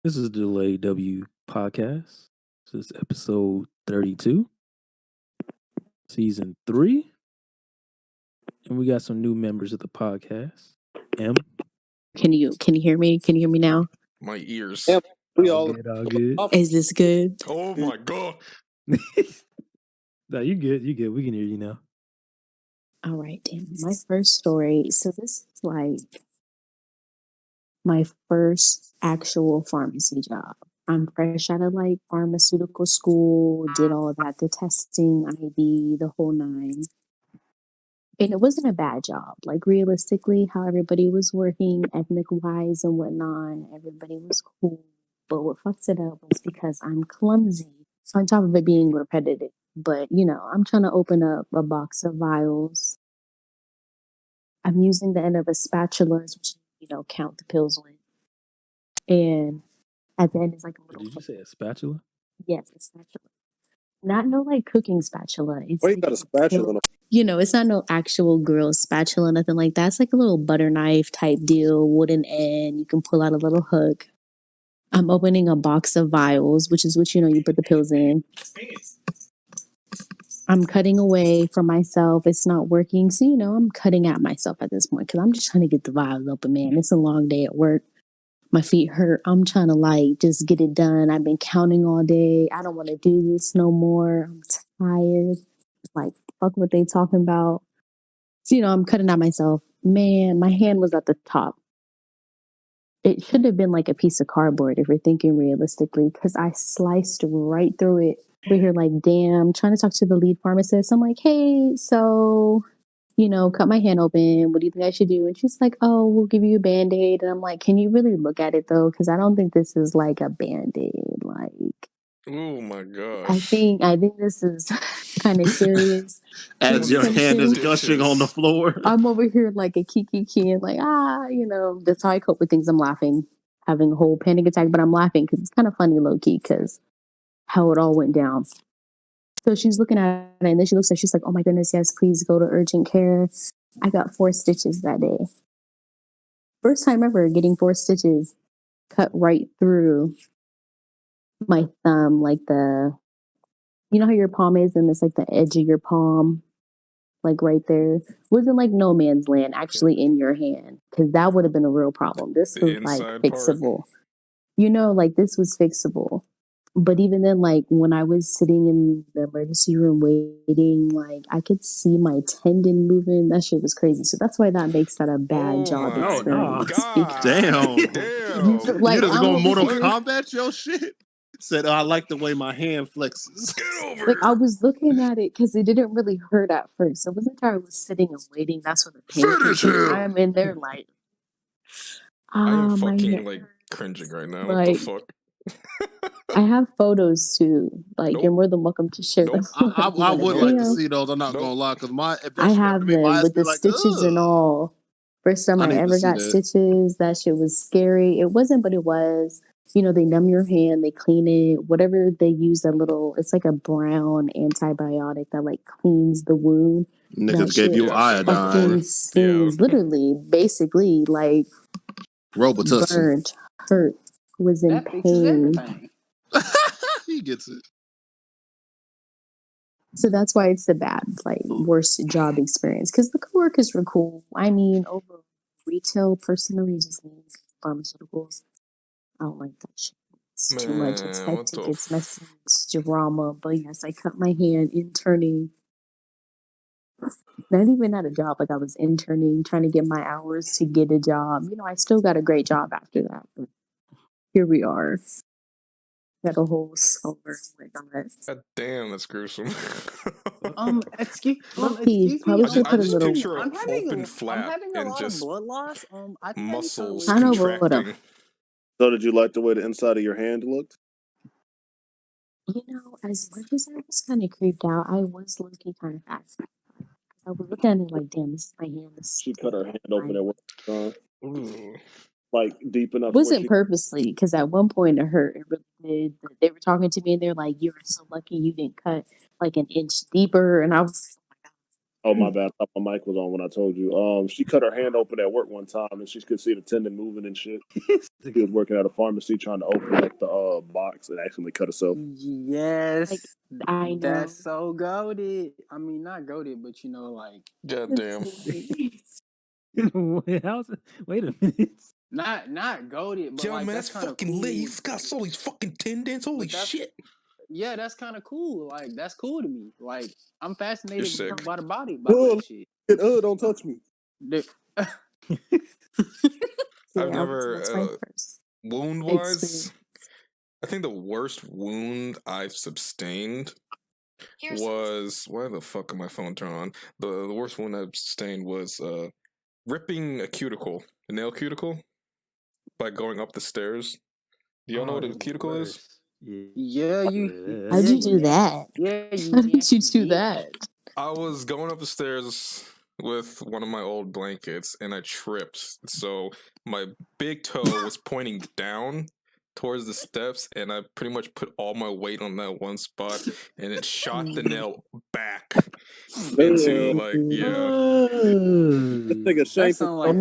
This is the Delayed W podcast. This is episode 32, season 3. And we got some new members of the podcast. M. Can you hear me? Can you hear me now? My ears. Yep, we all good. Is this good? Oh my god. No, you good. You good. We can hear you now. All right, damn. My first story. So this is like my first actual pharmacy job. I'm fresh out of like pharmaceutical school, did all of that, the testing, IB, the whole nine. And it wasn't a bad job. Like realistically, how everybody was working ethnic wise and whatnot, everybody was cool. But what fucks it up was because I'm clumsy. So on top of it being repetitive. But I'm trying to open up a box of vials. I'm using the end of a spatula, which count the pills with. And at the end is like a little. Did you say a spatula? Yes, a spatula. Not no like cooking spatula. It's Why you got a spatula? It's not no actual grill spatula, nothing like that. It's like a little butter knife type deal, wooden end. You can pull out a little hook. I'm opening a box of vials, which is what you put the pills in. I'm cutting away from myself. It's not working. So, I'm cutting at myself at this point because I'm just trying to get the vials open, man. It's a long day at work. My feet hurt. I'm trying to just get it done. I've been counting all day. I don't want to do this no more. I'm tired. Fuck what they talking about. So, I'm cutting at myself. Man, my hand was at the top. It should have been like a piece of cardboard if you're thinking realistically, because I sliced right through it. We're here like, damn, trying to talk to the lead pharmacist. I'm like, hey, so, cut my hand open. What do you think I should do? And she's like, oh, we'll give you a Band-Aid. And I'm like, can you really look at it though? Because I don't think this is like a Band-Aid. Oh my gosh. I think this is kind of serious. As your hand is gushing on the floor. I'm over here like a kiki and that's how I cope with things. I'm laughing, having a whole panic attack, but I'm laughing because it's kind of funny low key because how it all went down. So she's looking at it and then she looks at it, she's like, oh my goodness, yes, please go to urgent care. I got 4 stitches that day. First time ever getting 4 stitches cut right through my thumb, like how your palm is and it's like the edge of your palm, like right there. Wasn't like no man's land actually in your hand, because that would have been a real problem. This was like fixable. This was fixable. But even then, when I was sitting in the emergency room waiting, I could see my tendon moving. That shit was crazy. So that's why that makes that a bad job experience. God. Damn. Damn. You just go Mortal Kombat your shit? Said, I like the way my hand flexes. Get over I was looking at it because it didn't really hurt at first. It wasn't until I was sitting and waiting. That's when the pain came. I'm in there I am fucking cringing right now. What the fuck? I have photos too. You're more than welcome to share them. I would like to see those. I'm not gonna lie, because I have them with the stitches and all. First time I ever got stitches, that shit was scary. It wasn't, but it was. They numb your hand, they clean it, whatever they use, it's like a brown antibiotic that cleans the wound. Niggas gave you iodine. Stings, literally, basically, Robitussin. Burned, hurt, was in pain. He gets it. So that's why it's the bad, worst job experience. Because the coworkers were cool. I mean, over retail, personally, just means pharmaceuticals. I don't like that shit. It's too much. It's hectic. It's messy. It's drama. But yes, I cut my hand interning. Not even at a job. I was interning, trying to get my hours to get a job. I still got a great job after that. But here we are. Got a whole scar. God damn, that's gruesome. Excuse me. I just picture a open flap I'm having a lot of blood loss. I think muscles I know contracting. So did you like the way the inside of your hand looked? As much as I was kind of creeped out, I was looking kind of fascinated. I was looking at it like, damn, this is my hand. She cut her hand open at one time. Deep enough. It wasn't purposely, because at one point it hurt. It really did. They were talking to me and they're like, you were so lucky you didn't cut an inch deeper. And I was like, oh my God. Oh my bad, I thought my mic was on when I told you. She cut her hand open at work one time, and she could see the tendon moving and shit. She was working at a pharmacy trying to open up the box and accidentally cut herself. Yes, Like, I know. that's so goated. I mean, not goated, but like, goddamn. Wait a minute. Not goated, but Yo, like man, that's that's kind of fucking cool. lit. He's got all these fucking tendons. Holy shit. Yeah, that's kind of cool. Like, that's cool to me. Like, I'm fascinated sick. by the body, by that shit. Don't touch me. I've never, wound-wise, experience. I think the worst wound I've sustained was, why the fuck am my phone turned on? The worst wound I've sustained was ripping a cuticle, a nail cuticle, by going up the stairs. Do y'all know what a cuticle is? Yeah, How'd you do that? Yeah, How did you do that? I was going up the stairs with one of my old blankets and I tripped. So my big toe was pointing down towards the steps and I pretty much put all my weight on that one spot and it shot the nail back into That sounds like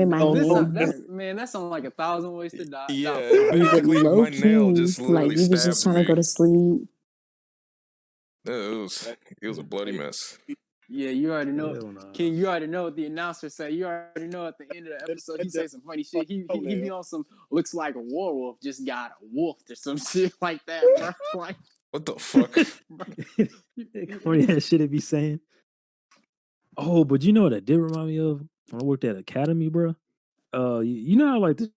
that sounds like 1,000 ways to die. Yeah, basically my nail just literally you was just trying to go to sleep. It was a bloody mess. Yeah, you already know. King, you already know what the announcer say. You already know at the end of the episode he say some funny shit. He be on some looks like a werewolf just got wolfed or some shit like that, bro. Like, what the fuck? Corny ass shit it be saying. Oh, but you know what that did remind me of? When I worked at Academy, bro. You know how like the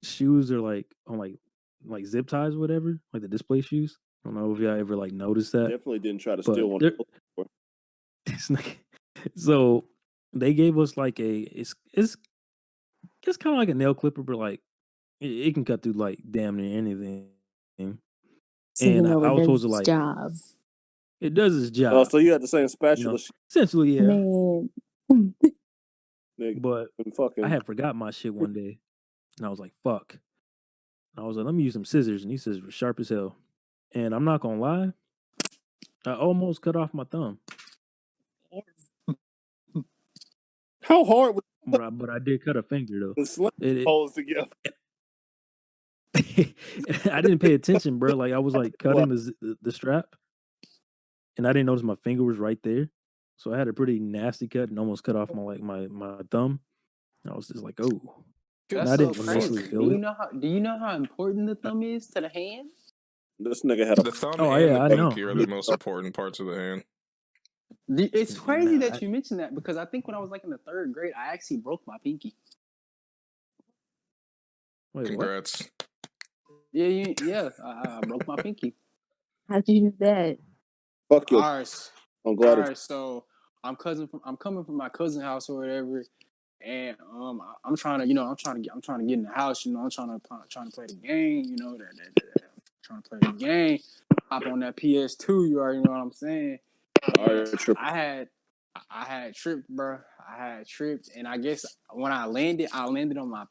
shoes are like on like zip ties or whatever, like the display shoes. I don't know if y'all ever like noticed that. Definitely didn't try to steal one. So they gave us like it's kind of like a nail clipper, but like it can cut through like damn near anything. So and I was supposed to its like job. It does its job. Oh, so you had the same spatula. Essentially, yeah. Man. But I had forgot my shit one day, and I was like, "Fuck!" And I was like, "Let me use some scissors," and these scissors were sharp as hell. And I'm not gonna lie, I almost cut off my thumb. How hard? But I did cut a finger though. It holds together. I didn't pay attention, bro. Like I was like cutting the strap, and I didn't notice my finger was right there. So I had a pretty nasty cut and almost cut off my thumb. And I was just like, "Oh." That's I didn't so initially crazy. feel it. Do you know how important the thumb is to the hand? This nigga had the thumb and the pinky are the most important parts of the hand. It's crazy that you mentioned that because I think when I was like in the 3rd grade, I actually broke my pinky. Wait, congrats. What? Yeah, I broke my pinky. How'd you do that? Fuck you. All right. I'm glad. All right, so I'm coming from my cousin's house or whatever, and I'm trying to get in the house. I'm trying to play the game. Trying to play the game. Hop on that PS2. You already know what I'm saying. I had tripped, bro. I had tripped, and I guess when I landed on my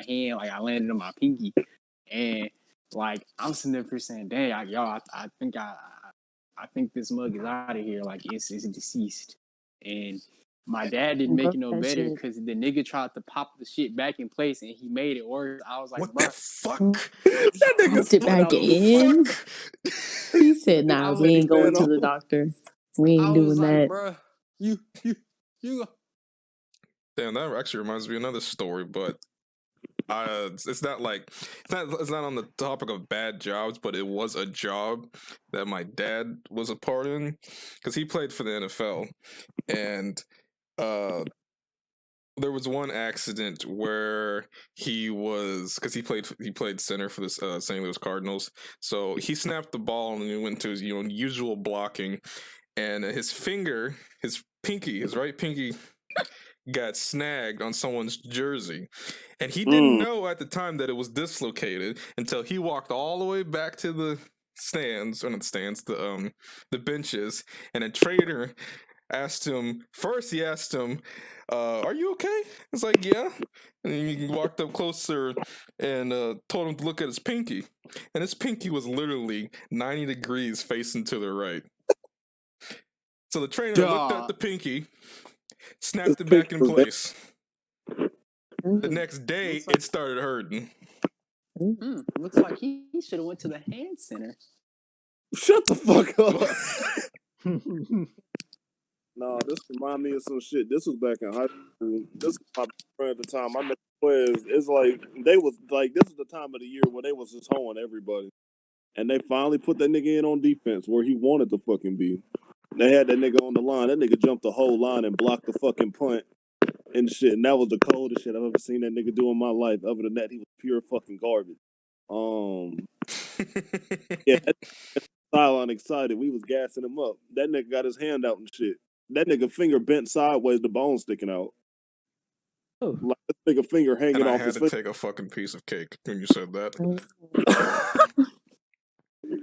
hand, like I landed on my pinky, and like I'm sitting there saying, "Dang, I think this mug is out of here. Like it's deceased." And my dad didn't make it no better because the nigga tried to pop the shit back in place and he made it worse. I was like, "What the fuck?" That nigga popped it back in. He said, "Nah, we ain't going to the doctor. We ain't doing that." Bro, you. Damn, that actually reminds me of another story, but it's not on the topic of bad jobs, but it was a job that my dad was a part in because he played for the NFL, and there was one accident where because he played center for the St. Louis Cardinals, so he snapped the ball and he went to his usual blocking, and his right pinky got snagged on someone's jersey, and he didn't know at the time that it was dislocated until he walked all the way back to the stands, or not the stands, the benches, and a trainer asked him, "Are you okay?" It's like, "Yeah." And he walked up closer and told him to look at his pinky, and his pinky was literally 90 degrees facing to the right. So the trainer looked at Dog. the pinky, snapped it back in place. The next day, Looks like- it started hurting. Looks like he should have went to the hand center. Shut the fuck up. No, this remind me of some shit. This was back in high school. This was my friend at the time. I met players. It's like they was like this is the time of the year where they was just hoeing everybody, and they finally put that nigga in on defense where he wanted to fucking be. They had that nigga on the line. That nigga jumped the whole line and blocked the fucking punt and shit. And that was the coldest shit I've ever seen that nigga do in my life. Other than that, he was pure fucking garbage. Yeah, that sideline excited. We was gassing him up. That nigga got his hand out and shit. That nigga finger bent sideways, the bone sticking out. Oh. Like this nigga finger hanging And I off had his to finger. take a fucking piece of cake when you said that.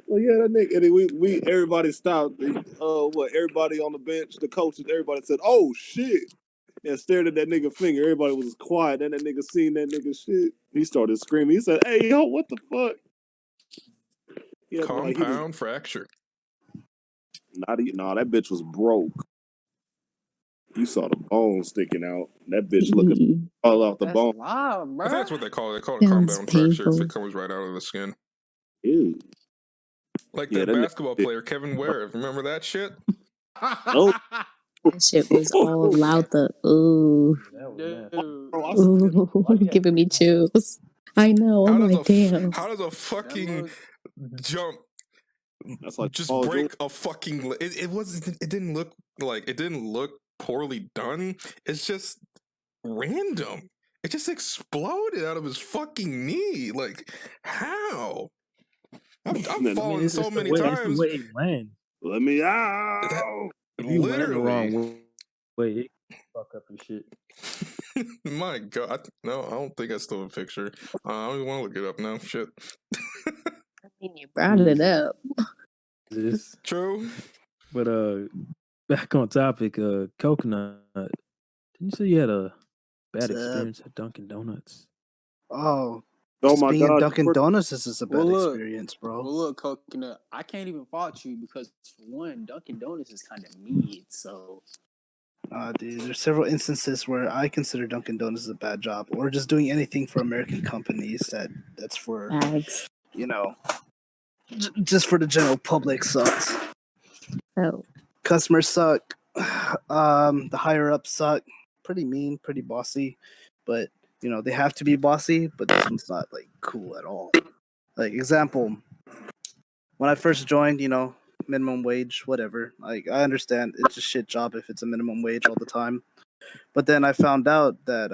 Well, yeah, that nigga. And we everybody stopped. Everybody on the bench, the coaches, everybody said, "Oh shit!" and stared at that nigga finger. Everybody was quiet. Then that nigga seen that nigga shit. He started screaming. He said, "Hey, yo, what the fuck?" Yeah, Compound fracture. Nah, that bitch was broke. You saw the bone sticking out. That bitch looking all out the That's bone. wild, bro. I think that's what they call it. They call it Sounds compound fracture if painful. it comes right out of the skin. Ew. Like Yeah, that that basketball player, Kevin Ware. Remember that shit? Oh, That shit was all out the ooh. Dude. bro, I Ooh, giving me chills. I know. I'm like, damn. How does a fucking jump That's like just Paul break a fucking? It didn't look poorly done. It's just random. It just exploded out of his fucking knee. Like how? I've fallen it's so the many way, it's times. the way it lands. Let me out. If you land the Literally. wrong way, it can fuck up your shit. My God, no, I don't think I still have a picture. I don't even want to look it up now. Shit. I mean, you brought it up. This, True. but back on topic. Coconut. Didn't you say you had a bad experience at Dunkin' Donuts? Oh Oh my being in God. Dunkin' Donuts is a bad experience, bro. Well, look, Coconut, I can't even fault you because, for one, Dunkin' Donuts is kind of mid, so... Dude, there's several instances where I consider Dunkin' Donuts a bad job, or just doing anything for American companies that's for, Bags. just for the general public sucks. Oh. Customers suck. The higher ups suck. Pretty mean, pretty bossy, but they have to be bossy. But this one's not like cool at all. Like example, when I first joined, minimum wage, whatever. Like I understand it's a shit job if it's a minimum wage all the time. But then I found out that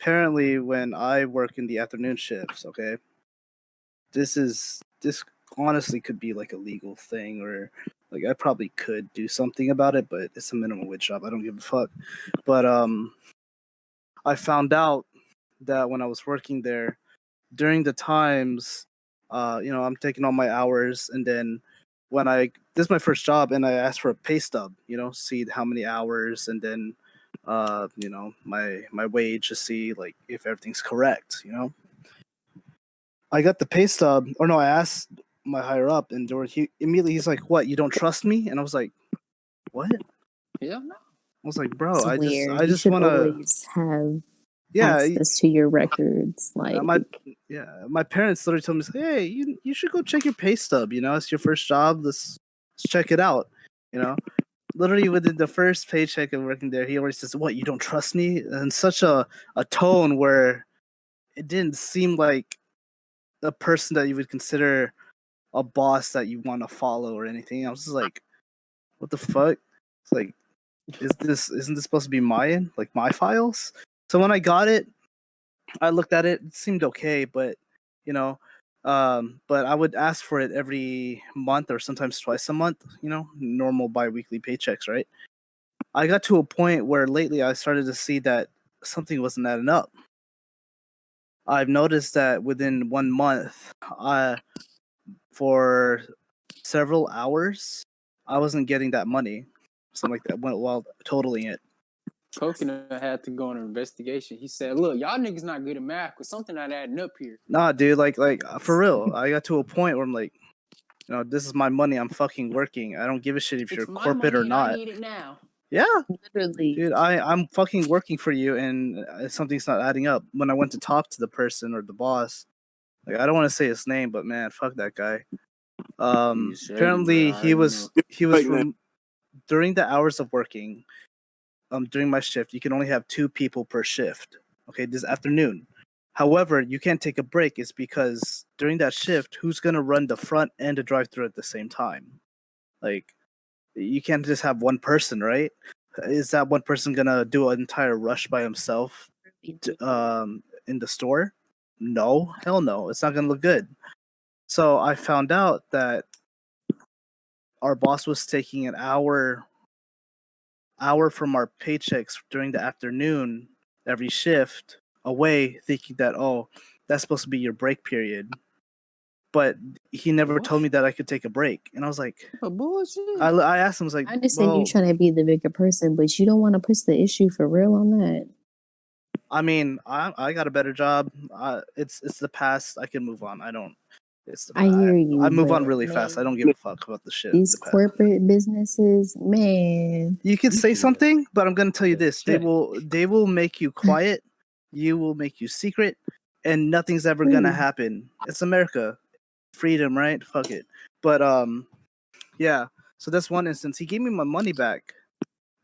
apparently when I work in the afternoon shifts, okay, this honestly could be like a legal thing, or like I probably could do something about it, but it's a minimum wage job. I don't give a fuck. But I found out that when I was working there, during the times, I'm taking all my hours, and then when this is my first job, and I asked for a pay stub, see how many hours, and then my wage to see like if everything's correct. I got the pay stub, or no, I asked my higher up, and he's like, "What? You don't trust me?" And I was like, "What?" Yeah, no. I was like, "Bro, It's weird. I You just should want to." always have Yeah, access to your records. Like, my parents literally told me, "Hey, you should go check your pay stub. It's your first job. Let's check it out." Literally within the first paycheck of working there, he already says, "What? You don't trust me?" And such a tone where it didn't seem like a person that you would consider a boss that you want to follow or anything. I was just like, "What the fuck?" It's like, isn't this supposed to be my files? So when I got it, I looked at it. It seemed okay, but but I would ask for it every month or sometimes twice a month. Normal biweekly paychecks, right? I got to a point where lately I started to see that something wasn't adding up. I've noticed that within 1 month, for several hours, I wasn't getting that money. Something like that while totaling it. Coconut had to go on an investigation. He said, "Look, y'all niggas not good at math, but something not adding up here." Nah, dude, like for real. I got to a point where I'm like, You know, this is my money. I'm fucking working. I don't give a shit if you're It's my corporate money or and I not. need it now. Yeah, Literally. dude, I'm fucking working for you, and something's not adding up. When I went to talk to the person or the boss, like I don't want to say his name, but man, fuck that guy. Apparently he was Fake name. during the hours of working. During my shift, you can only have 2 people per shift. Okay, this afternoon. However, you can't take a break. It's because during that shift, who's gonna run the front and the drive-through at the same time? Like, you can't just have one person, right? Is that one person gonna do an entire rush by himself in the store? No, hell no. It's not gonna look good. So I found out that our boss was taking an hour from our paychecks during the afternoon every shift away, thinking that, oh, that's supposed to be your break period. But he never told me that I could take a break, and I was like, bullshit. I asked him, I was like, I understand well, you trying to be the bigger person, but you don't want to push the issue for real on that. I mean, I got a better job. It's the past. I can move on. I don't. I hear you. I move on but, really man, fast. I don't give a fuck about the shit. These the past. corporate businesses, man. You can say something, but I'm gonna tell you Yeah, this: check. they will make you quiet. You will make you secret, and nothing's ever gonna happen. It's America, freedom, right? Fuck it. But yeah. So that's one instance. He gave me my money back,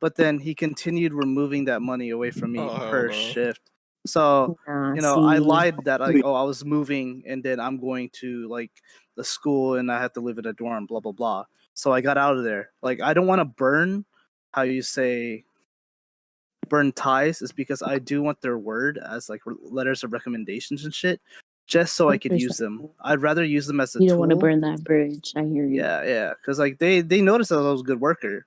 but then he continued removing that money away from me Oh, hell per no. shift. So Nah, you know, I see, lied that like, oh, I was moving, and then I'm going to like the school, and I have to live in a dorm, blah blah blah. So I got out of there. Like, I don't want to burn, how you say, burn ties, is because I do want their word as like letters of recommendations and shit, just so I could use them. I'd rather use them as a you tool. don't want to burn that bridge. I hear you. Yeah, because like they noticed that I was a good worker.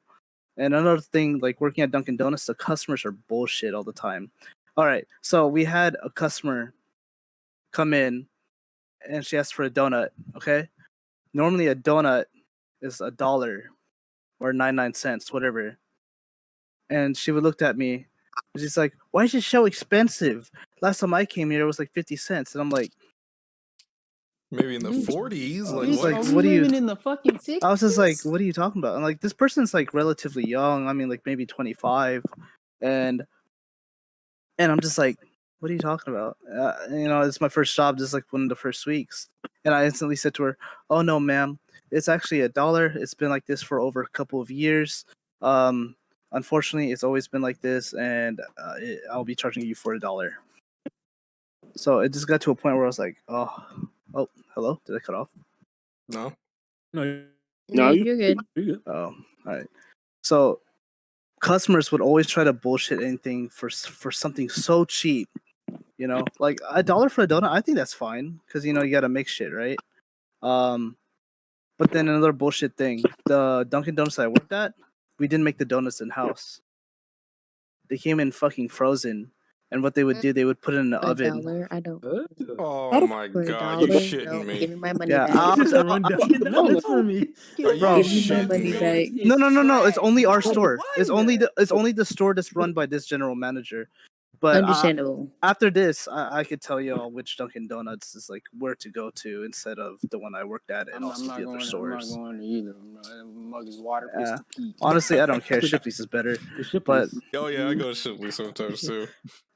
And another thing, like working at Dunkin' Donuts, the customers are bullshit all the time. All right, so we had a customer come in, and she asked for a donut. Okay, normally a donut is $1 or 99 cents, whatever. And she would looked at me, and she's like, "Why is it so expensive? Last time I came here, it was like 50 cents." And I'm like, Maybe in the Bitch, 40s. I Like, was what? like, are we "What do you?" living in the fucking 60s? I was just like, "What are you talking about?" And like, this person's like relatively young. I mean, like maybe 25, and I'm just like, "What are you talking about?" You know, it's my first job, just like one of the first weeks, and I instantly said to her, "Oh no, ma'am, it's actually $1. It's been like this for over a couple of years. Um, unfortunately, it's always been like this, and I'll be charging you for $1." So it just got to a point where I was like, "Oh, hello, did I cut off?" No. No, No, you You're good. you're good. Oh, all right. So customers would always try to bullshit anything for something so cheap. You know, like $1 for a donut. I think that's fine because you know you gotta make shit, right? But then another bullshit thing: the Dunkin' Donuts I worked at, we didn't make the donuts in house. They came in fucking frozen, and what they would do, they would put it in the oven. $1, I don't. Oh my For god, you $1, shitting no, me. give me my money Yeah, back. Just run Dunkin' Donuts for me. Are you Bro. Give me my shitting money me? back. No. It's only our store. Why It's is only that? it's only the store that's run by this general manager. But Understandable. after this, I could tell y'all which Dunkin' Donuts is like where to go to instead of the one I worked at and I'm also not the other going. I'm stores. not going to either. That mug is water pistol Pete. Honestly, I don't care. Shipley's is better, The ship but is- Oh yeah, I go to Shipley sometimes too.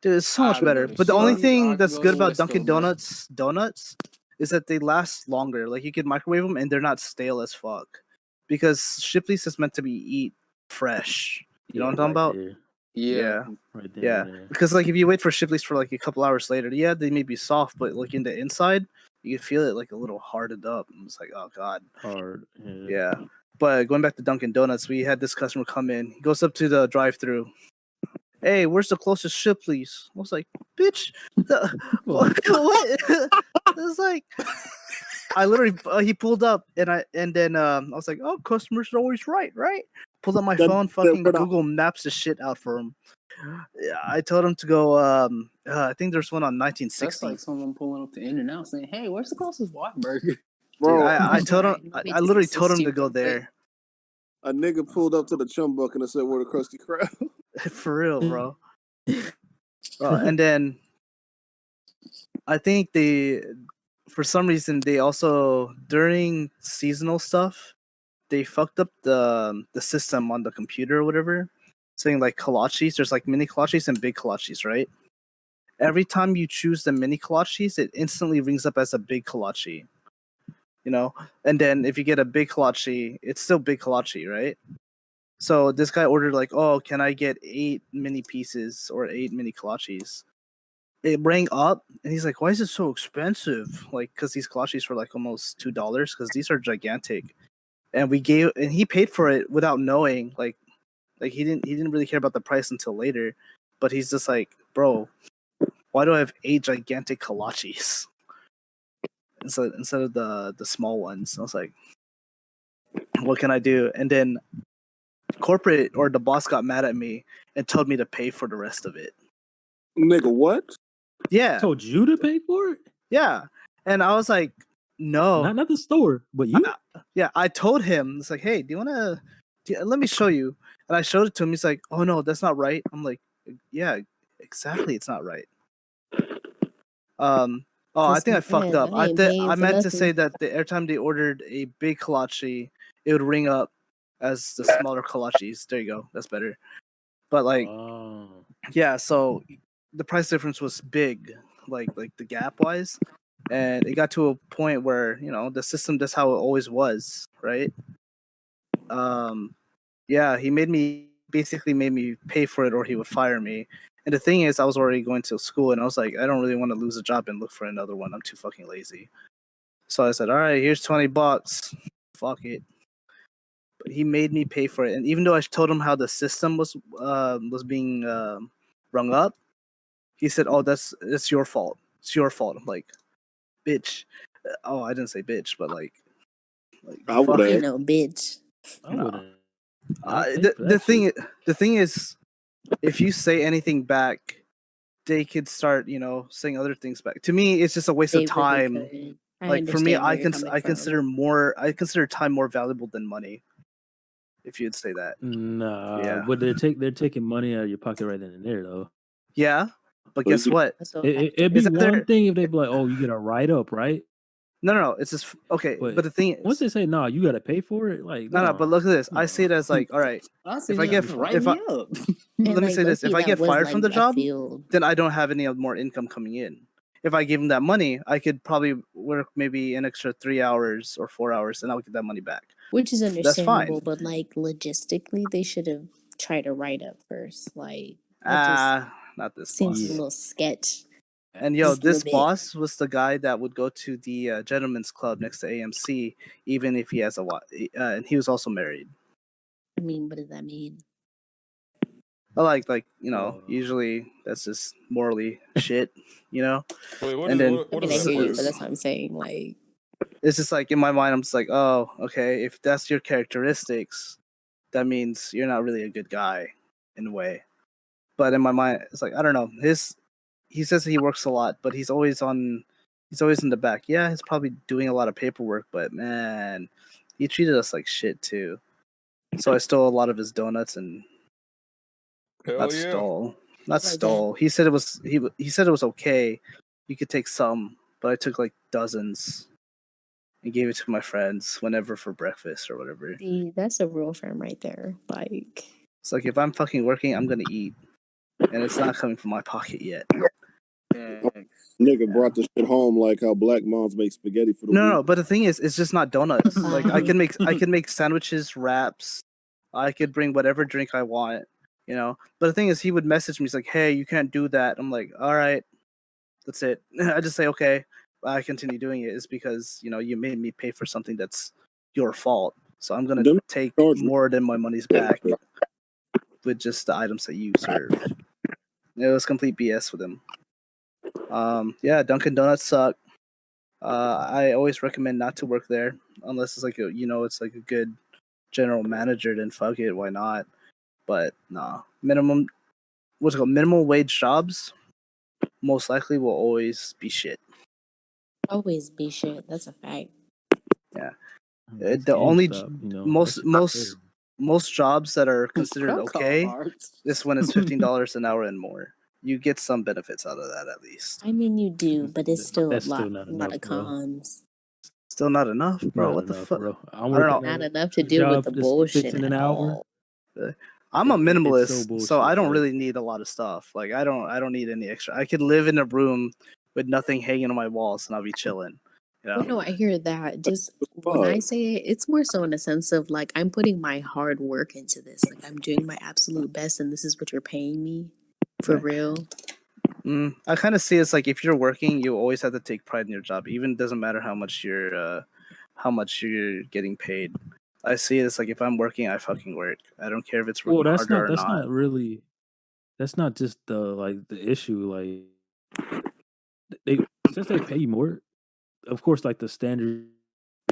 dude, it's so much I'd better. go to But the only Shipley's or I thing could that's go good to about Wisco, Dunkin' bro. Donuts is that they last longer. Like you can microwave them and they're not stale as fuck. Because Shipley's is meant to be eat fresh. You know what I'm talking about? There, Yeah. right there. Yeah. There. Because like if you wait for Shipley's for like a couple hours later, yeah, they may be soft, but like in the inside, you can feel it like a little hardened up. And it's like, oh god. Hard. Yeah. But going back to Dunkin' Donuts, we had this customer come in. He goes up to the drive-through. Hey, where's the closest Shipley's? I was like, bitch, what? It was like, I literally, he pulled up, and then I was like, oh, customers are always right? Pulled up my phone, fucking Google Maps the shit out for him. Yeah, I told him to go. I think there's one on That's 1960. like someone pulling up to In-N-Out saying, "Hey, where's the closest Whataburger?" bro. Dude, I told him. Let me I literally just told him assist to you go real quick. there. A nigga pulled up to the chum bucket and said, "Where the Krusty Krab?" For real, bro. And then I think for some reason they also during seasonal stuff they fucked up the system on the computer or whatever, saying like kolaches. There's like mini kolaches and big kolaches, right? Every time you choose the mini kolaches, it instantly rings up as a big kolache. You know, and then if you get a big kolache, it's still big kolache, right? So this guy ordered like, oh, can I get 8 mini pieces or 8 mini kolaches? It rang up, and he's like, why is it so expensive? Like, because these kolaches were like almost $2 because these are gigantic. And he paid for it without knowing, like he didn't really care about the price until later, but he's just like, bro, why do I have 8 gigantic kolaches instead of the small ones? I was like, what can I do? And then corporate or the boss got mad at me and told me to pay for the rest of it. Nigga, what? Yeah, Told you to pay for it? yeah, and I was like, no, Not the store, but you. yeah, I told him, it's like, hey, do you want to let me show you? And I showed it to him. He's like, oh no, that's not right. I'm like, yeah, exactly, it's not right. I think I fucked up. I meant to say that every time they ordered a big kolache, it would ring up as the smaller kolaches. There you go, that's better. But like, yeah, so the price difference was big, like the gap wise. And it got to a point where, you know, the system, that's how it always was, right? Yeah, he basically made me pay for it or he would fire me. And the thing is, I was already going to school and I was like, I don't really want to lose a job and look for another one. I'm too fucking lazy. So I said, all right, here's $20. Fuck it. But he made me pay for it. And even though I told him how the system was being rung up, he said, oh, it's your fault. It's your fault. I'm like, bitch. Oh, I didn't say bitch, but like I would You have. know, bitch. I wouldn't. the thing is, if you say anything back, they could start, you know, saying other things back. To me, it's just a waste They of time. really could. Like for me, understand where you're coming from. I consider time more valuable than money. If you'd say that, Nah, Yeah. but they're taking money out of your pocket right then and there, though. yeah. But guess what? That's what It'd be Is that one their- thing if they be like, "Oh, you get a write up, right?" No. It's just okay. But the thing is, Once they say, "No, you got to pay for it," like no. But look at this. I see it as like, all right. I see If I you get write if me I, up. let me like, say this: if low-key, I get that was, fired like, from the left job, field. then I don't have any more income coming in. If I give them that money, I could probably work maybe an extra 3 hours or 4 hours, and I'll get that money back. Which is That's fine. understandable, but like logistically, they should have tried to write up first. Like, that just Not this seems boss. a little sketch. And yo, Just a this little bit. boss was the guy that would go to the gentleman's club next to AMC, even if he has a wife, and he was also married. I mean, what does that mean? I like you know, usually that's just morally shit, you know. Wait, And then I what mean, I is that hear you, but place? that's what I'm saying. Like, it's just like in my mind, I'm just like, oh, okay, if that's your characteristics, that means you're not really a good guy, in a way. But in my mind, it's like I don't know. He says he works a lot, but he's always in the back. Yeah, he's probably doing a lot of paperwork, but man, he treated us like shit too. So I stole a lot of his donuts and Hell not yeah. stole. Not Like that. stole. He said it was he said it was okay. You could take some, but I took like dozens and gave it to my friends whenever for breakfast or whatever. see, that's a real friend right there. Like, It's like if I'm fucking working, I'm gonna eat, and it's not coming from my pocket yet. Nigga brought the shit home like how black moms make spaghetti for the No, week. no, but the thing is, it's just not donuts. Like I can make sandwiches, wraps. I could bring whatever drink I want, you know. But the thing is, he would message me. He's like, "Hey, you can't do that." I'm like, "All right, that's it." I just say, "Okay." I continue doing it is because you know you made me pay for something that's your fault. So I'm gonna take more than my money's back with just the items that you serve. It was complete BS with him. Yeah, Dunkin' Donuts suck. I always recommend not to work there unless it's like it's like a good general manager. Then fuck it, why not? But nah, minimum wage jobs most likely will always be shit. always be shit. That's a fact. Yeah, That's the only GameStop, you know, most jobs that are considered Credit okay cards. is when it's $15 an hour and more. you get some benefits out of that at least. I mean, you do, but it's still That's a lot, still not lot enough, of bro. cons. Still not enough, bro. Not What the enough, fuck? bro. I'm I don't working know. at Not a enough to deal with job the that's bullshit 15 an at hour. all. I'm a It's so minimalist, so bullshit. I don't Like, really need a lot of stuff. Like I don't need any extra. I could live in a room with nothing hanging on my walls and I'll be chilling. You know? Well, no, I hear that. Just when I say it, it's more so in a sense of like I'm putting my hard work into this. Like I'm doing my absolute best, and this is what you're paying me for Right. real. I kind of see it's like if you're working, you always have to take pride in your job. Even doesn't matter how much you're getting paid. I see it as like if I'm working, I fucking work. I don't care if it's well, working that's harder or that's not. not really. That's not just the issue. Like since they pay you more, of course, like the standards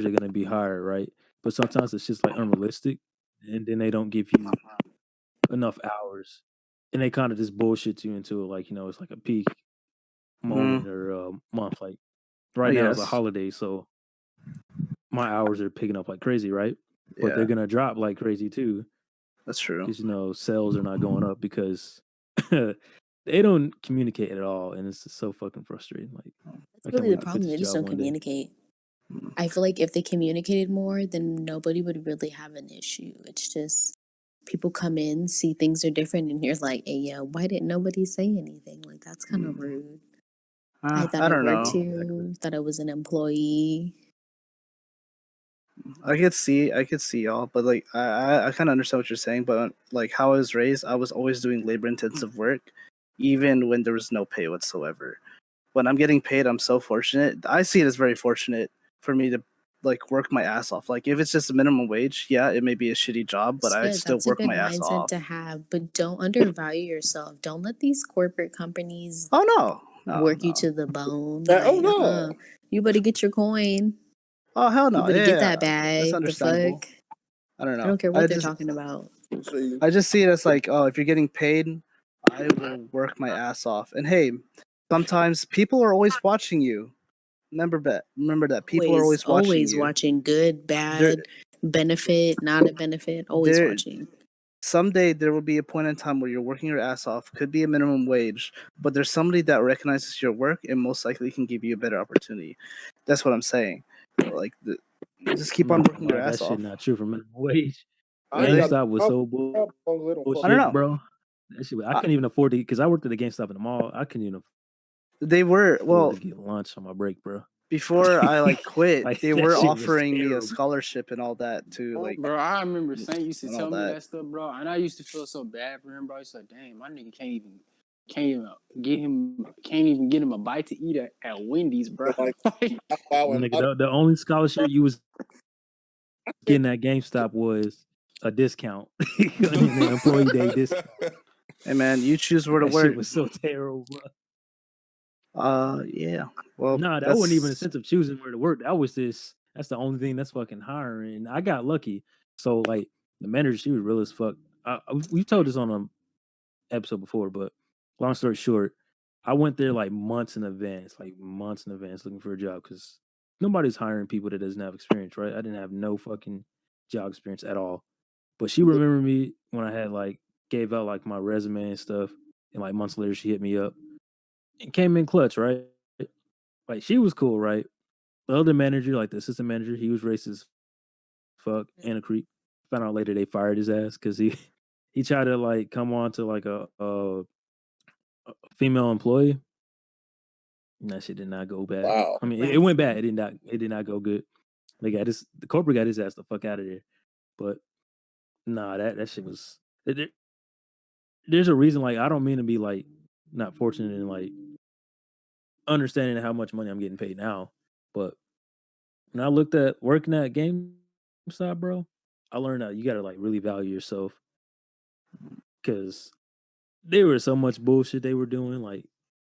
are gonna be higher, right? But sometimes it's just like unrealistic, and then they don't give you enough hours, and they kind of just bullshit you into it. Like it's like a peak moment or month. Like right now is a Yes. holiday, so my hours are picking up like crazy, right? But they're Yeah, gonna drop like crazy too, that's true. because sales are not going up because they don't communicate at all, and it's just so fucking frustrating. Like I That's can't really wait the to quit problem. this They just job don't one day. communicate. I feel like if they communicated more, then nobody would really have an issue. It's just people come in, see things are different, and here's like, hey, yeah, why didn't nobody say anything? Like that's kind of rude. I thought I I don't worked know. here, thought I was an employee. I could see y'all, but like I kind of understand what you're saying. But like how I was raised, I was always doing labor intensive work, even when there was no pay whatsoever. When I'm getting paid, I'm so fortunate. I see it as very fortunate for me to like work my ass off. Like if it's just a minimum wage, yeah, it may be a shitty job, but It's I good. still That's a work good my ass mindset off. to have, but don't undervalue yourself. Don't let these corporate companies Oh no, work you to the bone. Oh Like, no. you better get your coin. Oh hell You no, better get yeah, that that's bag. The understandable. fuck? I don't I know. don't care what they're talking about. See, I just see it as like, oh, if you're getting paid, I will work my ass off. And hey, sometimes people are always watching you. Remember that people are always watching Always you. watching. Good, There, bad, benefit, not a benefit. Always there. watching. Someday there will be a point in time where you're working your ass off. Could be a minimum wage, but there's somebody that recognizes your work and most likely can give you a better opportunity. That's what I'm saying. Like, just keep I'm on not working gonna your lie, that ass shit off. not true for minimum wage. I ain't got Really? GameStop was no so problem. They don't I fuck don't bullshit, know. bro. That shit, I couldn't even afford it because I worked at a GameStop in the mall. I couldn't even They were afford to well get lunch on my break, bro. before I like quit. Like They that were shit was offering me a terrible. scholarship and all that to Oh, like Bro, I remember Saint used to and all tell me that. that stuff, bro, and I used to feel so bad for him, bro. He's like, "Dang, my nigga can't even get him a bite to eat at Wendy's, bro." like Like, wow, and Nigga, the only scholarship you was getting at GameStop was a discount. And the employee day discount. Hey man, you choose where to That shit work. was so terrible, bro. Yeah. Well, Nah, that wasn't even a sense of choosing where to work. That's the only thing that's fucking hiring. And I got lucky. So like the manager, she was real as fuck. We've told this on an episode before, but long story short, I went there like months in advance looking for a job because nobody's hiring people that doesn't have experience, right? I didn't have no fucking job experience at all. But she remembered me when I had like gave out like my resume and stuff. And like months later, she hit me up and came in clutch, right? Like she was cool, right? The other manager, like the assistant manager, he was racist as fuck and a creep. Found out later they fired his ass because he tried to like come on to like a female employee. And that shit did not go bad. wow. I mean, it went bad. It did not go good. The corporate got his ass the fuck out of there. But nah, that shit was. There's a reason. Like I don't mean to be like not fortunate in like understanding how much money I'm getting paid now, but when I looked at working at GameStop, bro, I learned that you gotta like really value yourself because there was so much bullshit they were doing. Like